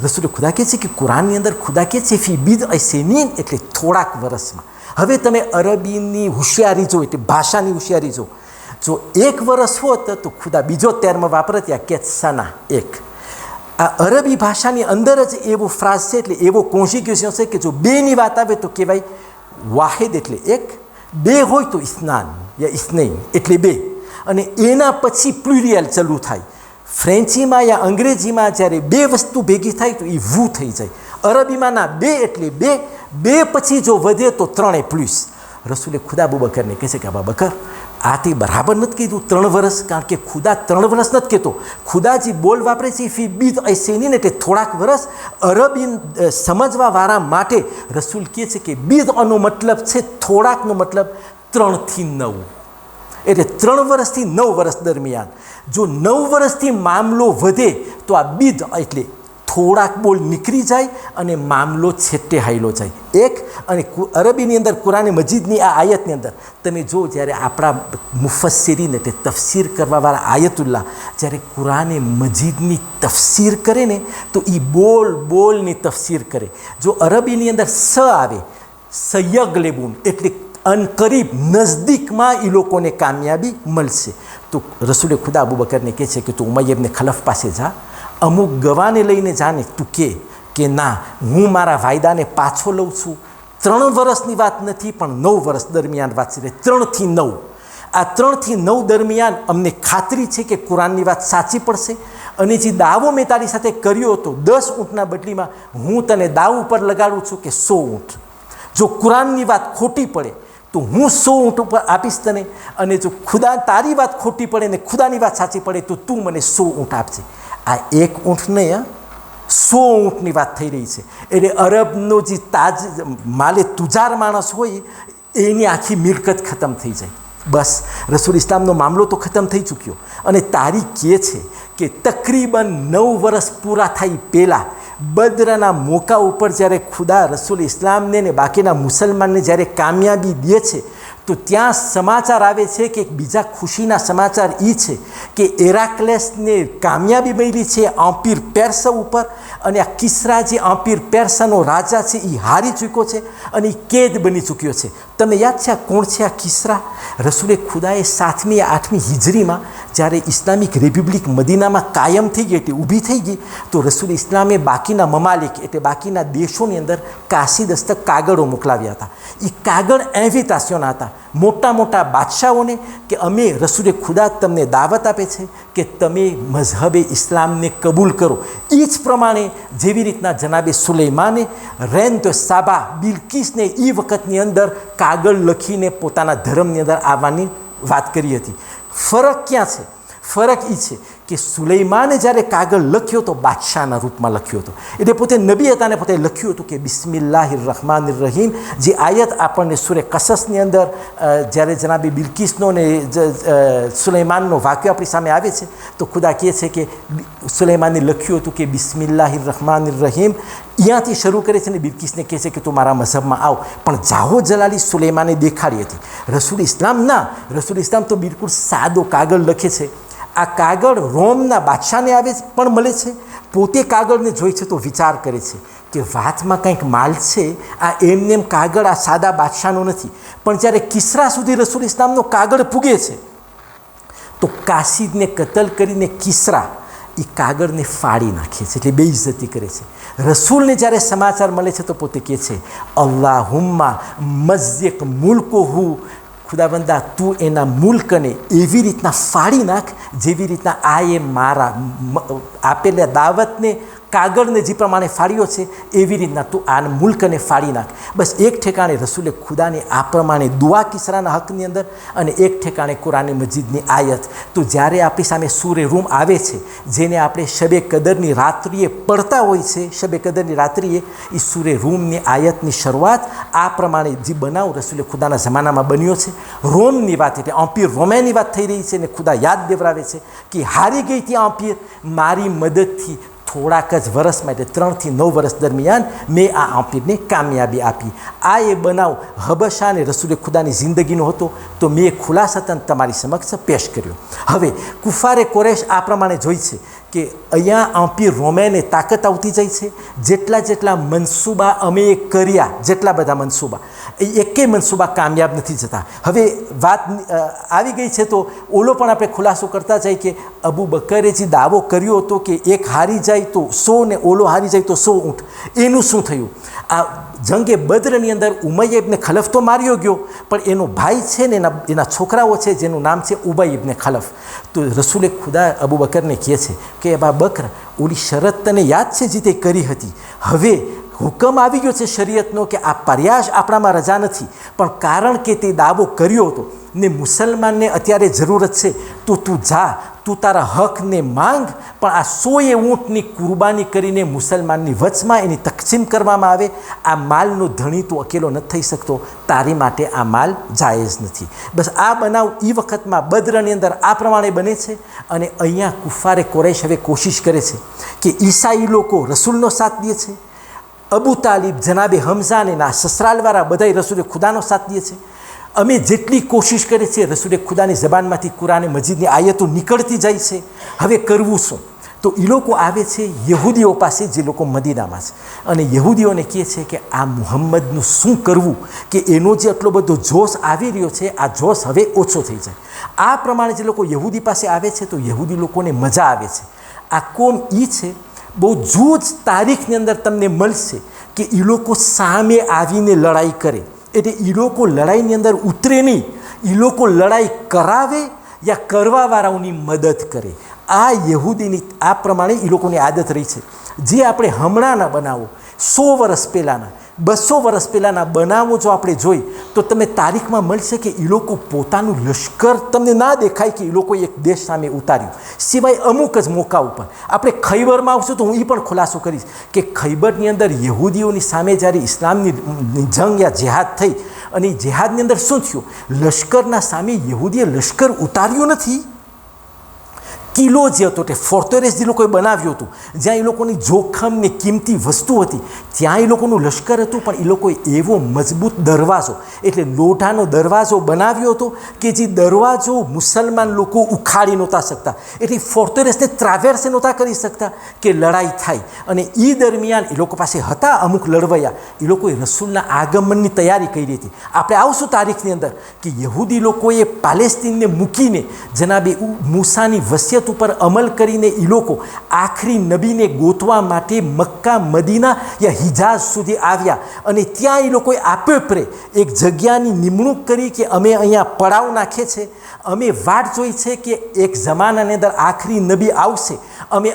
રસૂલે ખુદા કહે છે કે કુરાનની અંદર ખુદા કહે છે ફી બીદ સિનીન, એટલે થોડાક વર્ષમાં. હવે તમે અરબીની હોશિયારી જો, એટલે ભાષાની હોશિયારી જો 1 વર્ષ હોત તો ખુદા બીજો તેરમાં વાપરત, યા કે સના 1. આ અરબી ભાષાની અંદર જ એવો ફ્રાઝ છે, એટલે એવો કોન્જ્યુગેશન છે કે જો 2ની વાત આવે તો કહેવાય વાહિદ એટલે 1, 2 હોય તો ઇસ્નાન યા ઇસ્નૈન એટલે 2, અને એના પછી પ્લુરિયલ ચાલુ થાય. ફ્રેન્ચીમાં યા અંગ્રેજીમાં જ્યારે 2 વસ્તુ ભેગી થાય તો એ વુ થઈ જાય. અરબીમાં ના 2 એટલે 2, 2 પછી જો વધે તો 3 પ્લસ. રસૂલે ખુદા અબુ બકરને કહે છે કે અબુ બકર, આ તે બરાબર નથી કીધું 3 વર્ષ, કારણ કે ખુદા 3 વર્ષ નથી કહેતો. ખુદા જે બોલ વાપરે છે ફી બીદ સિનીન એટલે થોડાક વર્ષ. અરબી સમજવાવાળા માટે રસૂલ કહે છે કે બીદનો મતલબ છે થોડાકનો મતલબ 3 થી 9, એટલે 3 વર્ષથી 9 વર્ષ દરમિયાન. જો 9 વર્ષથી મામલો વધે તો આ બીદ એટલે થોડાક બોલ નીકળી જાય અને મામલો છેટ્ટે હાઈલો જાય. 1 અને અરબીની અંદર કુરાને મજીદની આ આયતની અંદર તમે જો, જ્યારે આપણા મુફસ્સિરીન એટલે તફસીર કરવાવાળા આયતુલ્લાહ જ્યારે કુરાને મજીદની તફસીર કરે ને તો એ બોલની તફસીર કરે. જો અરબીની અંદર સ આવે, સયગલેબુન એટલે અનકરીબ, નજદીકમાં એ લોકોને કામયાબી મળશે. તો રસૂલે ખુદા અબુ બકરને કહે છે કે તું ઉમૈયા ઇબ્ને ખલફ પાસે જા, અમુક ગવાને લઈને જાને, તું કે ના, હું મારા વાયદાને પાછો લઉં છું. 3 વર્ષની વાત નથી, પણ 9 વર્ષ દરમિયાન વાત છે, 3 થી 9. આ 3 થી 9 દરમિયાન અમને ખાતરી છે કે કુરાનની વાત સાચી પડશે, અને જે દાવો મેં તારી સાથે કર્યો હતો 10 ઊંટના બદલીમાં હું તને દાવ ઉપર લગાડું છું કે 100 ઊંટ. જો કુરાનની વાત ખોટી પડે તો હું 100 ઊંટ ઉપર આપીશ તને, અને જો ખુદા તારી વાત ખોટી પડે ને ખુદાની વાત સાચી પડે તો તું મને 100 ઊંટ આપજે. આ એક ઊંટ નહીં, 100 ઊંટની વાત થઈ રહી છે. એટલે અરબનો જે માલે તુજાર માણસ હોય એની આખી મિલકત ખતમ થઈ જાય. બસ રસૂલ ઇસ્લામનો મામલો તો ખતમ થઈ ચૂક્યો. અને તારીખ કહે છે કે તકરીબન 9 વર્ષ પૂરા થાય પહેલાં બદ્રના મોકા ઉપર જ્યારે ખુદા રસૂલ ઇસ્લામને ને બાકીના મુસલમાનને જ્યારે કામયાબી દે છે તો ત્યાં સમાચાર આવે છે કે બીજા ખુશીના સમાચાર એ છે કે એરાક્લેસને કામયાબી મળી છે એમ્પીર પેર્સ ઉપર, અને આ કિસ્રા જે એમ્પીર પેર્સનો રાજા છે એ હારી ચૂક્યો છે અને એ કેદ બની ચૂક્યો છે. તમને યાદ છે આ કોણ છે આ કિસ્રા? રસૂલે ખુદાએ 7મી 8મી હિજરીમાં જ્યારે ઇસ્લામિક રિપબ્લિક મદીનામાં કાયમ થઈ ગઈ, એટલે ઊભી થઈ ગઈ, તો રસૂલ ઇસ્લામે બાકીના મમાલિક એટલે બાકીના દેશોની અંદર કાશીદસ્તક કાગળો મોકલાવ્યા હતા. એ કાગળ ઇન્વિટેશનના હતા મોટા મોટા બાદશાહોને કે અમે રસૂલે ખુદા તમને દાવત આપે છે કે તમે મઝહબે ઇસ્લામને કબૂલ કરો. એ જ પ્રમાણે જેવી રીતના જનાબે સુલેમાને રેન્ત સાબા બિલકિસને એ વખતની અંદર કાગળ લખીને પોતાના ધર્મની અંદર આવવાની વાત કરી હતી. ફરક ક્યાં છે? ફરક એ છે કે સુલેમાને જ્યારે કાગળ લખ્યો તો બાદશાહના રૂપમાં લખ્યો હતો, એટલે પોતે નબી હતા ને પોતે લખ્યું હતું કે બિસ્મિલ્લાહિર રહમાનિર રહીમ. જે આયત આપણને સૂરે કસસની અંદર જ્યારે જનાબી બિલકિસનો ને સુલેમાનનો વાક્ય આપણી સામે આવે છે તો ખુદા કહે છે કે સુલેમાને લખ્યું હતું કે બિસ્મિલ્લાહિર રહમાનિર રહીમ. અહીંયાથી શરૂ કરે છે ને બિલકિસને કહે છે કે તું મારા મઝહબમાં આવ. પણ જાહો જલાલી સુલેમાને દેખાડી હતી. રસૂલ ઇસ્લામ ના, રસૂલ ઇસ્લામ તો બિલકુલ સાદો કાગળ લખે છે. આ કાગળ રોમના બાદશાહને આવે પણ મળે છે. પોતે કાગળને જોઈ છે તો વિચાર કરે છે કે વાતમાં કંઈક માલ છે. આ એમ કાગળ આ સાદા બાદશાહનો નથી. પણ જ્યારે કિસ્રા સુધી રસૂલ ઇસ્લામનો કાગળ પૂગે છે તો કાશીદને કતલ કરીને કિસ્રા એ કાગળને ફાડી નાખે છે, એટલે બેઇજ્જતી કરે છે. રસૂલને જ્યારે સમાચાર મળે છે તો પોતે કહે છે અલ્લાહુમ્મા મઝ્યક મુલ્કુહુ, ખુદાબંદા તું એના મુલ્કને એવી રીતના ફાડી નાખ જેવી રીતના આ એ મારા આપેલા દાવતને કાગળને જે પ્રમાણે ફાડ્યો છે એવી રીતના તું આ મુલ્કને ફાડી નાખ. બસ એક ઠેકાણે રસૂલે ખુદાને આ પ્રમાણે દુઆ કિસ્રાના હકની અંદર, અને એક ઠેકાણે કુરાન મજીદની આયત. તો જ્યારે આપણી સામે સૂરે રૂમ આવે છે જેને આપણે શબે કદરની રાત્રિએ પડતા હોય છે, શબે કદરની રાત્રિએ, એ સૂરે રૂમની આયતની શરૂઆત આ પ્રમાણે જે બનાવ રસૂલે ખુદાના જમાનામાં બન્યો છે. રોમની વાત એટલે એમ્પીર રોમેની વાત થઈ રહી છે, અને ખુદા યાદ દેવરાવે છે કે હારી ગઈ ત્યાં એમ્પીર મારી મદદથી થોડાક જ વર્ષમાં, એટલે 3 થી 9 વર્ષ દરમિયાન મેં આ એમ્પીરને કામયાબી આપી. આ એ બનાવ હબશા અને રસૂલે ખુદાની જિંદગીનો હતો, તો મેં ખુલાસતન તમારી સમક્ષ પેશ કર્યો. હવે કુફારે કોરેશ આ પ્રમાણે જોઈ છે કે અહીંયા એમ્પીર રોમેને તાકાત આવતી જાય છે. જેટલા મનસૂબા અમે કર્યા, જેટલા બધા મનસૂબા, એ એકેય મનસૂબા કામયાબ નથી જતા. હવે વાત આવી ગઈ છે તો ઓલો પણ આપણે ખુલાસો કરતા જાય કે અબુ બકરે જે દાવો કર્યો હતો કે એક હારી જાય તો 100 ને ઓલો હારી જાય તો 100 ઊંટ, એનું શું થયું? આ જંગે બદ્રની અંદર ઉમૈયા ઇબ્ને ખલફ તો માર્યો ગયો, પણ એનો ભાઈ છે ને એના છોકરાઓ છે જેનું નામ છે ઉબય ઇબ્ને ખલફ. તો રસૂલે ખુદા અબુ બકરને કહે છે કે અબા બકર, ઓલી શરત તને યાદ છે જે તે કરી હતી? હવે હુકમ આવી ગયો છે શરીયતનો કે આ પર્યાસ આપણામાં રજા નથી, પણ કારણ કે તે દાવો કર્યો હતો ને મુસલમાનને અત્યારે જરૂરત છે તો તું જા, તું તારા હકને માંગ, પણ આ 100 ઊંટની કુરબાની કરીને મુસલમાનની વચમાં એની તકસીમ કરવામાં આવે. આ માલનો ધણી તું અકેલો નથી થઈ શકતો, તારી માટે આ માલ જાયઝ નથી. બસ આ બનાવ એ વખતમાં બદ્રની અંદર આ પ્રમાણે બને છે. અને અહીંયા કુફારે કુરૈશ હવે કોશિશ કરે છે કે ઈસાઈ લોકો રસૂલનો સાથ દે છે, અબુ તાલિબ જનાબે હમઝાને ના સસરાલવાળા બધાય રસૂલે ખુદાનો સાથ દે છે. અમે જેટલી કોશિશ કરીએ છીએ રસૂલે ખુદાની જબાનમાંથી કુરાને મજીદની આયતો નીકળતી જાય છે. હવે કરવું શું? તો એ લોકો આવે છે યહૂદીઓ પાસે, જે લોકો મદીનામાં છે, અને યહૂદીઓને કહે છે કે આ મુહમ્મદનું શું કરવું કે એનો જે આટલો બધો જોશ આવી રહ્યો છે, આ જોશ હવે ઓછો થઈ જાય. આ પ્રમાણે જે લોકો યહૂદી પાસે આવે છે તો યહૂદી લોકોને મજા આવે છે. આ કોમ એ છે, બહુ જૂજ તારીખની અંદર તમને મળશે કે એ લોકો સામે આવીને લડાઈ કરે, એટલે એ લોકો લડાઈની અંદર ઉતરે નહીં, એ લોકો લડાઈ કરાવે યા કરવાવાળાઓની મદદ કરે. આ યહૂદીની આ પ્રમાણે એ લોકોની આદત રહી છે. જે આપણે હમણાંના બનાવો 100 વર્ષ પહેલાંના, 200 વર્ષ પહેલાંના બનાવો જો આપણે જોઈ તો તમે તારીખમાં મળશે કે એ લોકો પોતાનું લશ્કર તમને ના દેખાય કે એ લોકોએ એક દેશ સામે ઉતાર્યું, સિવાય અમુક જ મોકા ઉપર. આપણે ખૈબરમાં આવશું તો હું એ પણ ખુલાસો કરીશ કે ખૈબરની અંદર યહૂદીઓની સામે જ્યારે ઇસ્લામની જંગ યા જેહાદ થઈ અને એ જેહાદની અંદર શું થયું, લશ્કરના સામે યહૂદીએ લશ્કર ઉતાર્યું નથી. કિલ્લો જે હતો તે ફોર્ટરેસ જે લોકોએ બનાવ્યું હતું, જ્યાં એ લોકોની જોખમ ને કિંમતી વસ્તુ હતી, ત્યાં એ લોકોનું લશ્કર હતું. પણ એ લોકોએ એવો મજબૂત દરવાજો એટલે લોઢાનો દરવાજો બનાવ્યો હતો કે જે દરવાજો મુસલમાન લોકો ઉખાડી નહોતા શકતા, એટલે ફોર્ટરેસને ટ્રાવેર્સ નહોતા કરી શકતા કે લડાઈ થાય. અને એ દરમિયાન એ લોકો પાસે હતા અમુક લડવૈયા, એ લોકોએ રસૂલના આગમનની તૈયારી કરી હતી. આપણે આવશું તારીખની અંદર કે યહૂદી લોકોએ પાલેસ્તીનને મૂકીને જનાબે મૂસાની વસિયત ઉપર અમલ કરીને એ લોકો આખરી નબીને ગોતવા માટે મક્કા, મદીના યા હિજાઝ સુધી આવ્યા અને ત્યાં એ લોકોએ આપેપરે એક જગ્યાની નિમણૂક કરી કે અમે અહીંયા પડાવ નાખે છે, અમે વાટ જોઈ છે કે એક જમાનાની અંદર આખરી નબી આવશે,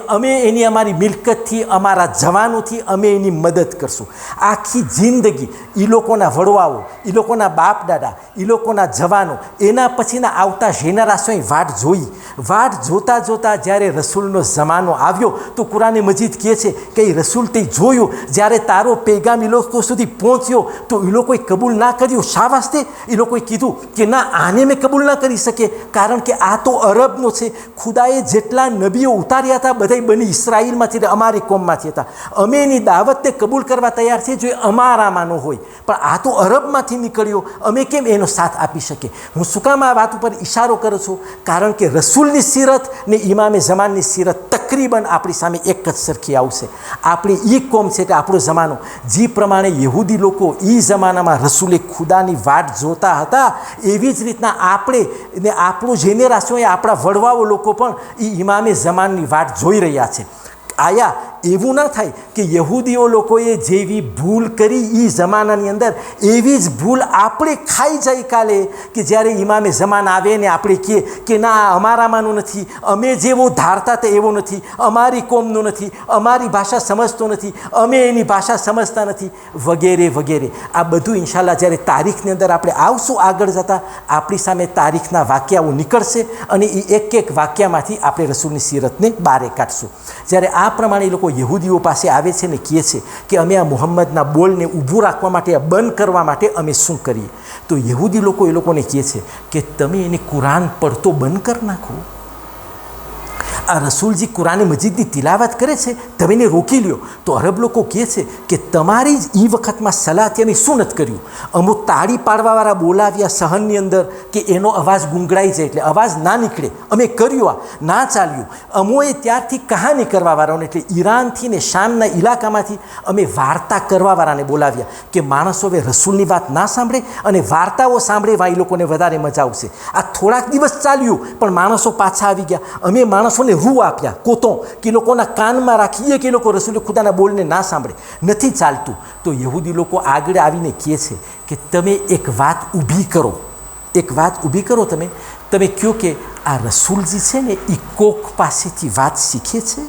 અમે એની અમારી મિલકતથી, અમારા જવાનોથી અમે એની મદદ કરશું. આખી જિંદગી એ લોકોના વડવાઓ, એ લોકોના બાપ દાદા, એ લોકોના જવાનો, એના પછીના આવતા જેનરેશનોએ વાટ જોઈ. વાટ જોતા જોતા જ્યારે રસૂલનો જમાનો આવ્યો તો કુરાને મજીદ કહે છે કે એ રસૂલ તે જોયું, જ્યારે તારો પેગામ એ લોકો સુધી પહોંચ્યો તો એ લોકોએ કબૂલ ના કર્યું. શા વાસ્તે? એ લોકોએ કીધું કે ના, આને મેં કબૂલ ના કરી શકે, કારણ કે આ તો અરબનો છે. ખુદાએ જેટલા નબીઓ ઉતાર્યા હતા બધા બની ઇસરાઈલમાંથી, અમારી કોમમાંથી હતા. અમે એની દાવતને કબૂલ કરવા તૈયાર છીએ જો એ અમારામાંનો હોય, પણ આ તો અરબમાંથી નીકળ્યો, અમે કેમ એનો સાથ આપી શકીએ? હું શું કામ આ વાત ઉપર ઇશારો કરું છું? કારણ કે રસૂલની સીરત ને ઇમામે ઝમાનની સીરત તકરીબન આપણી સામે એક જ સરખી આવશે. આપણી એ કોમ છે કે આપણો જમાનો જે પ્રમાણે યહૂદી લોકો એ જમાનામાં રસૂલે ખુદાની વાટ જોતા હતા, એવી જ રીતના આપણે ને આપણું જેનેરેશનોએ, આપણા વડવાઓ લોકો પણ એ ઇમામે ઝમાનની વાટ જોઈ રહ્યા છે. આયા એવું ના થાય કે યહૂદીઓ લોકોએ જેવી ભૂલ કરી એ જમાનાની અંદર એવી જ ભૂલ આપણે ખાઈ જાય કાલે કે જ્યારે ઇમામે જમાન આવે ને આપણે કહીએ કે ના, અમારામાંનું નથી, અમે જેવો ધારતા તે એવો નથી, અમારી કોમનું નથી, અમારી ભાષા સમજતો નથી, અમે એની ભાષા સમજતા નથી, વગેરે વગેરે. આ બધું ઇન્શાલ્લાહ જ્યારે તારીખની અંદર આપણે આવશું આગળ જતાં આપણી સામે તારીખના વાક્યાઓ નીકળશે અને એ એક એક વાક્યામાંથી આપણે રસૂલની સીરતને બહાર કાઢશું. જ્યારે આ પ્રમાણે એ લોકો યહૂદીઓ પાસે આવે છે ને કહે છે કે અમે આ મુહમ્મદના બોલને ઊભું રાખવા માટે, આ બંધ કરવા માટે અમે શું કરીએ? તો યહૂદી લોકો એ લોકોને કહે છે કે તમે એને કુરાન પડતો બંધ કરી નાખો. આ રસૂલજી કુરાને મજીદની તિલાવત કરે છે, તમે એને રોકી લ્યો. તો અરબ લોકો કહે છે કે તમારી જ એ વખતમાં સલાહથી અમે શું નથી કર્યું? અમુક તાળી પાડવાવાળા બોલાવ્યા સહનની અંદર કે એનો અવાજ ગુંગળાઈ જાય એટલે અવાજ ના નીકળે, અમે કર્યું, આ ના ચાલ્યું. અમોએ ત્યારથી કહાની કરવાવાળાઓને એટલે ઈરાનથી ને શામના ઇલાકામાંથી અમે વાર્તા કરવાવાળાને બોલાવ્યા કે માણસો હવે રસૂલની વાત ના સાંભળે અને વાર્તાઓ સાંભળે, એ લોકોને વધારે મજા આવશે. આ થોડાક દિવસ ચાલ્યું પણ માણસો પાછા આવી ગયા. અમે માણસોને રૂ આપ્યા, કોતો કે લોકોના કાનમાં રાખીએ કે લોકો રસૂલ ખુદાના બોલને ના સાંભળે, નથી ચાલતું. તો યહૂદી લોકો આગળ આવીને કહે છે કે તમે એક વાત ઊભી કરો, એક વાત ઊભી કરો. તમે કહો કે આ રસૂલજી છે ને એ કોક પાસેથી વાત શીખે છે,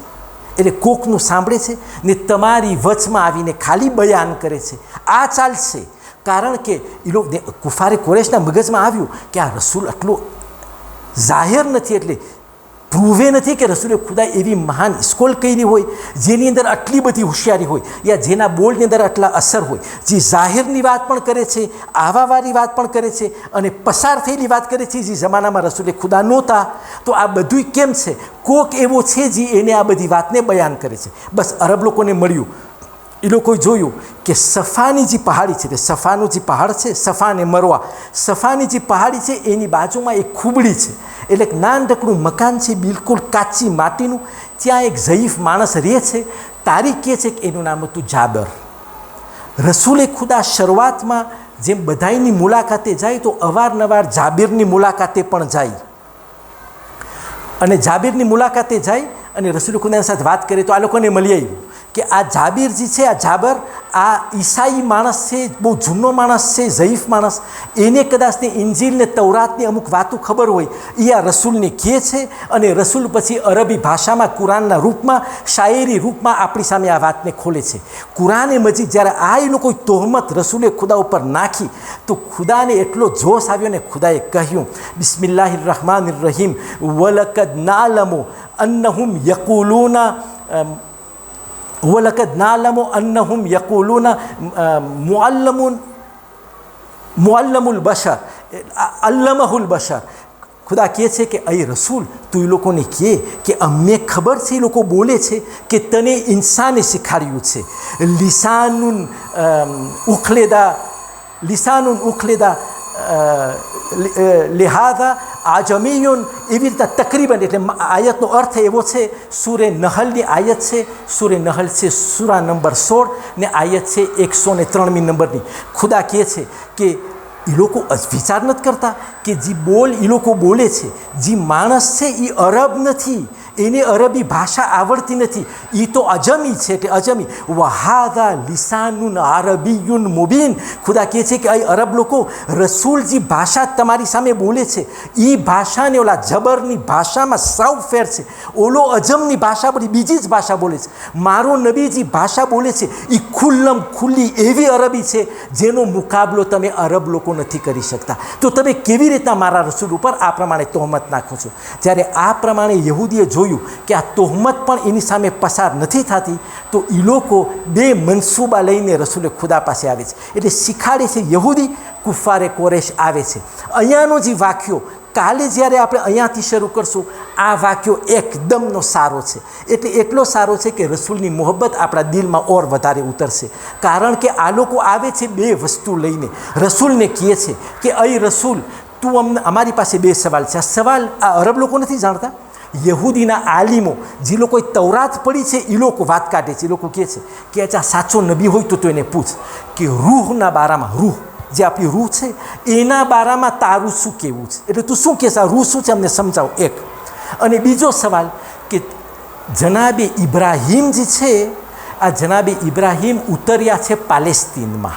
એટલે કોકનું સાંભળે છે ને તમારી વચમાં આવીને ખાલી બયાન કરે છે. આ ચાલશે, કારણ કે એ લોકો કુફારે કુરેશના મગજમાં આવ્યું કે આ રસૂલ આટલો જાહેર નથી, એટલે પ્રૂવે નથી કે રસૂલે ખુદા એવી મહાન સ્કોલ કરી હોય જેની અંદર આટલી બધી હોશિયારી હોય યા જેના બોલની અંદર આટલા અસર હોય, જે જાહેરની વાત પણ કરે છે, આવાવાળી વાત પણ કરે છે અને પસાર થયેલી વાત કરે છે જે જમાનામાં રસૂલે ખુદા નહોતા. તો આ બધું કેમ છે? કોક એવો છે જે એને આ બધી વાતને બયાન કરે છે. બસ અરબ લોકોને મળ્યું, એ લોકોએ જોયું કે સફાની જે પહાડી છે, તે સફાનું જે પહાડ છે, સફા ને મરવા, સફાની જે પહાડી છે એની બાજુમાં એક ખૂબડી છે, એટલે એક નાનકડું મકાન છે બિલકુલ કાચી માટીનું. ત્યાં એક ઝયીફ માણસ રહે છે. તારીખ કહે છે કે એનું નામ હતું જાબર. રસૂલે ખુદા શરૂઆતમાં જેમ બધાઈની મુલાકાતે જાય તો અવારનવાર જાબિરની મુલાકાતે પણ જાય અને જાબિરની મુલાકાતે જાય અને રસૂલ ખુદાની સાથે વાત કરે તો આ લોકોને મળી આવ્યું કે આ જાબીરજી છે, આ જાબર આ ઈસાઈ માણસ છે, બહુ જૂનો માણસ છે, ઝઈફ માણસ, એને કદાચને ઇંજીલ ને તૌરાતની અમુક વાતો ખબર હોય, એ આ રસૂલને કહે છે અને રસૂલ પછી અરબી ભાષામાં કુરાનના રૂપમાં, શાયરી રૂપમાં આપણી સામે આ વાતને ખોલે છે. કુરાને મજીદ જ્યારે આ એ લોકો તોહમત રસૂલે ખુદા ઉપર નાખી તો ખુદાને એટલો જોશ આવ્યો ને ખુદાએ કહ્યું, બિસ્મિલ્લાહિર રહમાનિર રહીમ, વલકદ નાલમુ અન્નહુમ યકુલુના વલકદ નાલમુ અન્નહુમ યકુલુના મુઅલ્લમુલ બશર અલ્લમહુલ બશર. ખુદા કહે છે કે અહીં રસૂલ તું એ લોકોને કહે કે અમને ખબર છે, એ લોકો બોલે છે કે તને ઇન્સાને શીખાડ્યું છે. લિસાનુન ઉખલેદા લિહાદા આજમીયુન, એવી રીતે તકરીબન, એટલે આયતનો અર્થ એવો છે. સૂરે નહલની આયત છે, સૂરે નહલ છે સૂરા નંબર 16 ને આયત છે 103મી નંબરની. ખુદા કહે છે કે એ લોકો વિચાર નથી કરતા કે જે એ લોકો બોલે છે, જે માણસ છે એ અરબ નથી, એને અરબી ભાષા આવડતી નથી, એ તો અજમી છે, એટલે અજમી. વહાદા લિસાનુન અરબીયુન મુબીન. ખુદા કહે છે કે અહીં અરબ લોકો રસૂલ જે ભાષા તમારી સામે બોલે છે એ ભાષાને ઓલા જબરની ભાષામાં સાવ ફેર છે. ઓલો અજમની ભાષા બધી બીજી જ ભાષા બોલે છે. મારો નબી જે ભાષા બોલે છે એ ખુલ્લી એવી અરબી છે જેનો મુકાબલો તમે અરબ લોકો નથી કરી શકતા. તો તમે કેવી રીતના મારા રસૂલ ઉપર આ પ્રમાણે તોહમત નાખો છો? જ્યારે આ પ્રમાણે યહૂદીએ જોયું કે આ તોહમત પણ એની સામે પસાર નથી થતી તો એ લોકો બે મનસૂબા લઈને રસૂલે ખુદા પાસે આવે છે. એટલે શીખાડે છે યહૂદી, કુફારે કોરેશ આવે છે. અહીંયાનો જે વાક્યો કાલે જ્યારે આપણે અહીંયાથી શરૂ કરશું, આ વાક્યો એકદમનો સારો છે. એટલે એટલો સારો છે કે રસૂલની મોહબ્બત આપણા દિલમાં ઓર વધારે ઉતરશે. કારણ કે આ લોકો આવે છે બે વસ્તુ લઈને, રસૂલને કહે છે કે અહીં રસૂલ તું અમારી પાસે બે સવાલ છે. આ સવાલ આ અરબ લોકો નથી જાણતા, યહૂદીના આલિમો જે લોકોએ તૌરાત પડી છે એ લોકો વાત કાઢે છે. એ લોકો કહે છે કે અચ્છા સાચો નબી હોય તો એને પૂછ કે રૂહના બારામાં, રૂહ જે આપણી રૂહ છે એના બારામાં તારું શું કહેવું છે, એટલે તું શું કહેશ, આ રૂહ શું છે અમને સમજાવો. એક. અને બીજો સવાલ કે જનાબે ઇબ્રાહીમ જે છે, આ જનાબે ઇબ્રાહીમ ઉતર્યા છે પાલેસ્તીનમાં,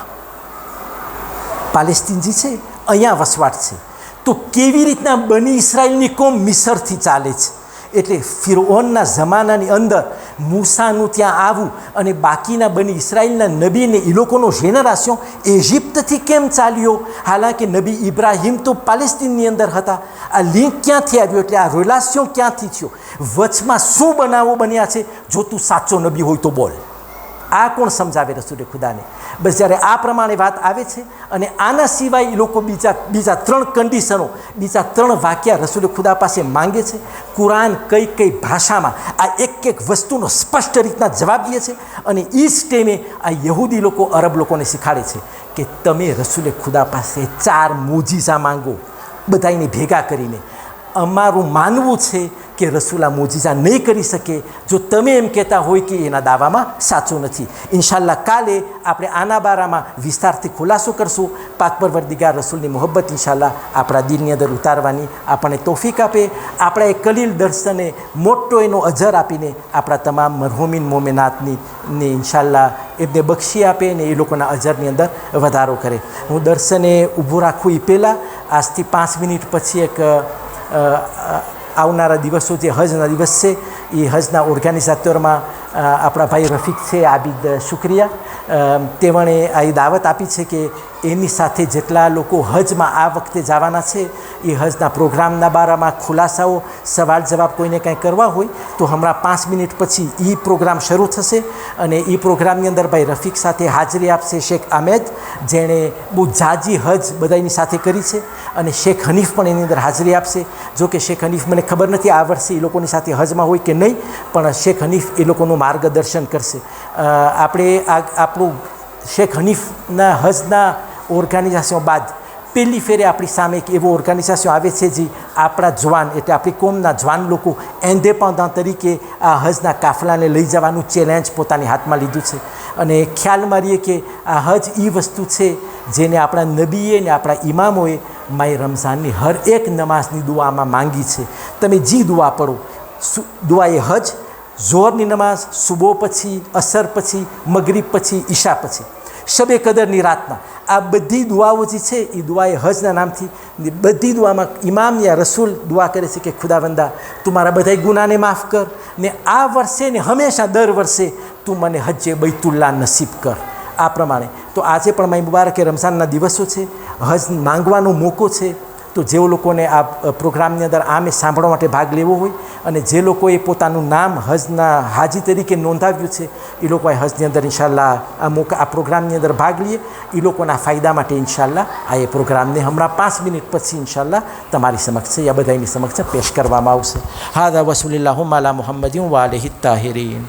પાલેસ્તીન જે છે અહીંયા વસવાટ છે, તો કેવી રીતના બની ઇસરાયલની કોમ મિસરથી ચાલે છે. એટલે ફિરઓનના જમાનાની અંદર મૂસાનું ત્યાં આવવું અને બાકીના બની ઇસરાયલના નબીને એ લોકોનો જેનરેશન ઇજિપ્તથી કેમ ચાલ્યો, હાલાંકि નબી ઇબ્રાહીમ તો પાલેસ્તીનની અંદર હતા. આ લિંક ક્યાંથી આવ્યો, એટલે આ રિલેશન ક્યાંથી થયો, વચમાં શું બનાવો બન્યા છે? જો તું સાચો નબી હોય તો બોલ. આ કોણ સમજાવે રસૂલે ખુદાને? બસ જ્યારે આ પ્રમાણે વાત આવે છે અને આના સિવાય એ લોકો બીજા 3 કન્ડિશનો, બીજા 3 વાક્યા રસૂલે ખુદા પાસે માંગે છે. કુરાન કઈ ભાષામાં આ એક વસ્તુનો સ્પષ્ટ રીતના જવાબ દે છે અને એ જ ટાઈમે આ યહૂદી લોકો અરબ લોકોને શીખાડે છે કે તમે રસૂલે ખુદા પાસે 4 મોજીઝા માંગો, બધાને ભેગા કરીને. અમારું માનવું છે કે રસૂલા મોજીઝા નહીં કરી શકે જો તમે એમ કહેતા હોય કે એના દાવામાં સાચું નથી. ઇન્શાલ્લાહ કાલે આપણે આના બારામાં વિસ્તારથી ખુલાસો કરશું. પાક પરવરદિગાર રસૂલની મોહબ્બત ઇન્શાલ્લાહ આપણા દિલની અંદર ઉતારવાની આપણને તૌફીક આપે. આપણા એ કલીલ દર્શને મોટો એનો અજર આપીને આપણા તમામ મરહુમીન મોમિનાતની ઇન્શાલ્લાહ એમને બક્ષી આપે ને એ લોકોના અજરની અંદર વધારો કરે. હું દર્શને ઊભું રાખું એ પહેલાં આજથી 5 મિનિટ પછી એક આવનારા દિવસો જે હજના દિવસ છે એ હજના ઓર્ગેનાઇઝેટરમાં આપણા ભાઈ રફીક છે, આબિદ શુક્રિયા, તેમણે આ દાવત આપી છે કે એની સાથે જેટલા લોકો હજમાં આ વખતે જવાના છે એ હજના પ્રોગ્રામના બારામાં ખુલાસાઓ, સવાલ જવાબ કોઈને કાંઈ કરવા હોય તો હમણાં 5 મિનિટ પછી એ પ્રોગ્રામ શરૂ થશે અને એ પ્રોગ્રામની અંદર ભાઈ રફીક સાથે હાજરી આપશે શેખ આમેદ, જેણે બહુ જાજી હજ બધાની સાથે કરી છે, અને શેખ હનીફ પણ એની અંદર હાજરી આપશે. જો કે શેખ હનીફ મને ખબર નથી આ વર્ષે એ લોકોની સાથે હજમાં હોય કે નહીં, પણ શેખ હનીફ એ લોકોનું માર્ગદર્શન કરશે. આપણે આપણું શેખ હનીફના હજના ઓર્ગેનાઇઝેશન બાદ પહેલી ફેરે આપણી સામે એક એવો ઓર્ગેનાઇઝેશન આવે છે જે આપણા જવાન, એટલે આપણી કોમના જવાન લોકો ઇન્ડિપેન્ડન્ટ તરીકે આ હજના કાફલાને લઈ જવાનું ચેલેન્જ પોતાની હાથમાં લીધું છે. અને ખ્યાલ મારીએ કે આ હજ એ વસ્તુ છે જેને આપણા નબીએ ને આપણા ઇમામોએ માય રમઝાનની હર એક નમાઝની દુઆમાં માંગી છે. તમે જે દુઆ પઢો, દુઆએ હજ ઝોરની નમાઝ સુબહ પછી, અસર પછી, મગરીબ પછી, ઈશા પછી, શબે કદરની રાતના આ બધી દુઆઓ જે છે એ દુઆ એ હજના નામથી બધી દુઆમાં ઇમામ યા રસૂલ દુઆ કરે છે કે ખુદાવંદા તું મારા બધા ગુનાને માફ કર ને આ વર્ષે ને હંમેશા દર વર્ષે તું મને હજ્જે બૈતુલ્લા નસીબ કર. આ પ્રમાણે તો આજે પણ માઈ મુબારકે રમઝાનના દિવસો છે, હજ માંગવાનો મોકો છે. તો જે લોકોને આ પ્રોગ્રામની અંદર આમે સાંભળવા માટે ભાગ લેવો હોય અને જે લોકોએ પોતાનું નામ હજના હાજી તરીકે નોંધાવ્યું છે એ લોકોએ હજની અંદર ઇન્શાલ્લાહ આ પ્રોગ્રામની અંદર ભાગ લઈએ. એ લોકોના ફાયદા માટે ઇન્શાલ્લાહ આ એ પ્રોગ્રામને હમણાં 5 મિનિટ પછી ઇન્શાલ્લાહ તમારી સમક્ષ યા બધાની સમક્ષ પેશ કરવામાં આવશે. હાદા વસુલિલ્લાહુ અલા મુહમ્મદિન વ આલિહિ તાહિરીન.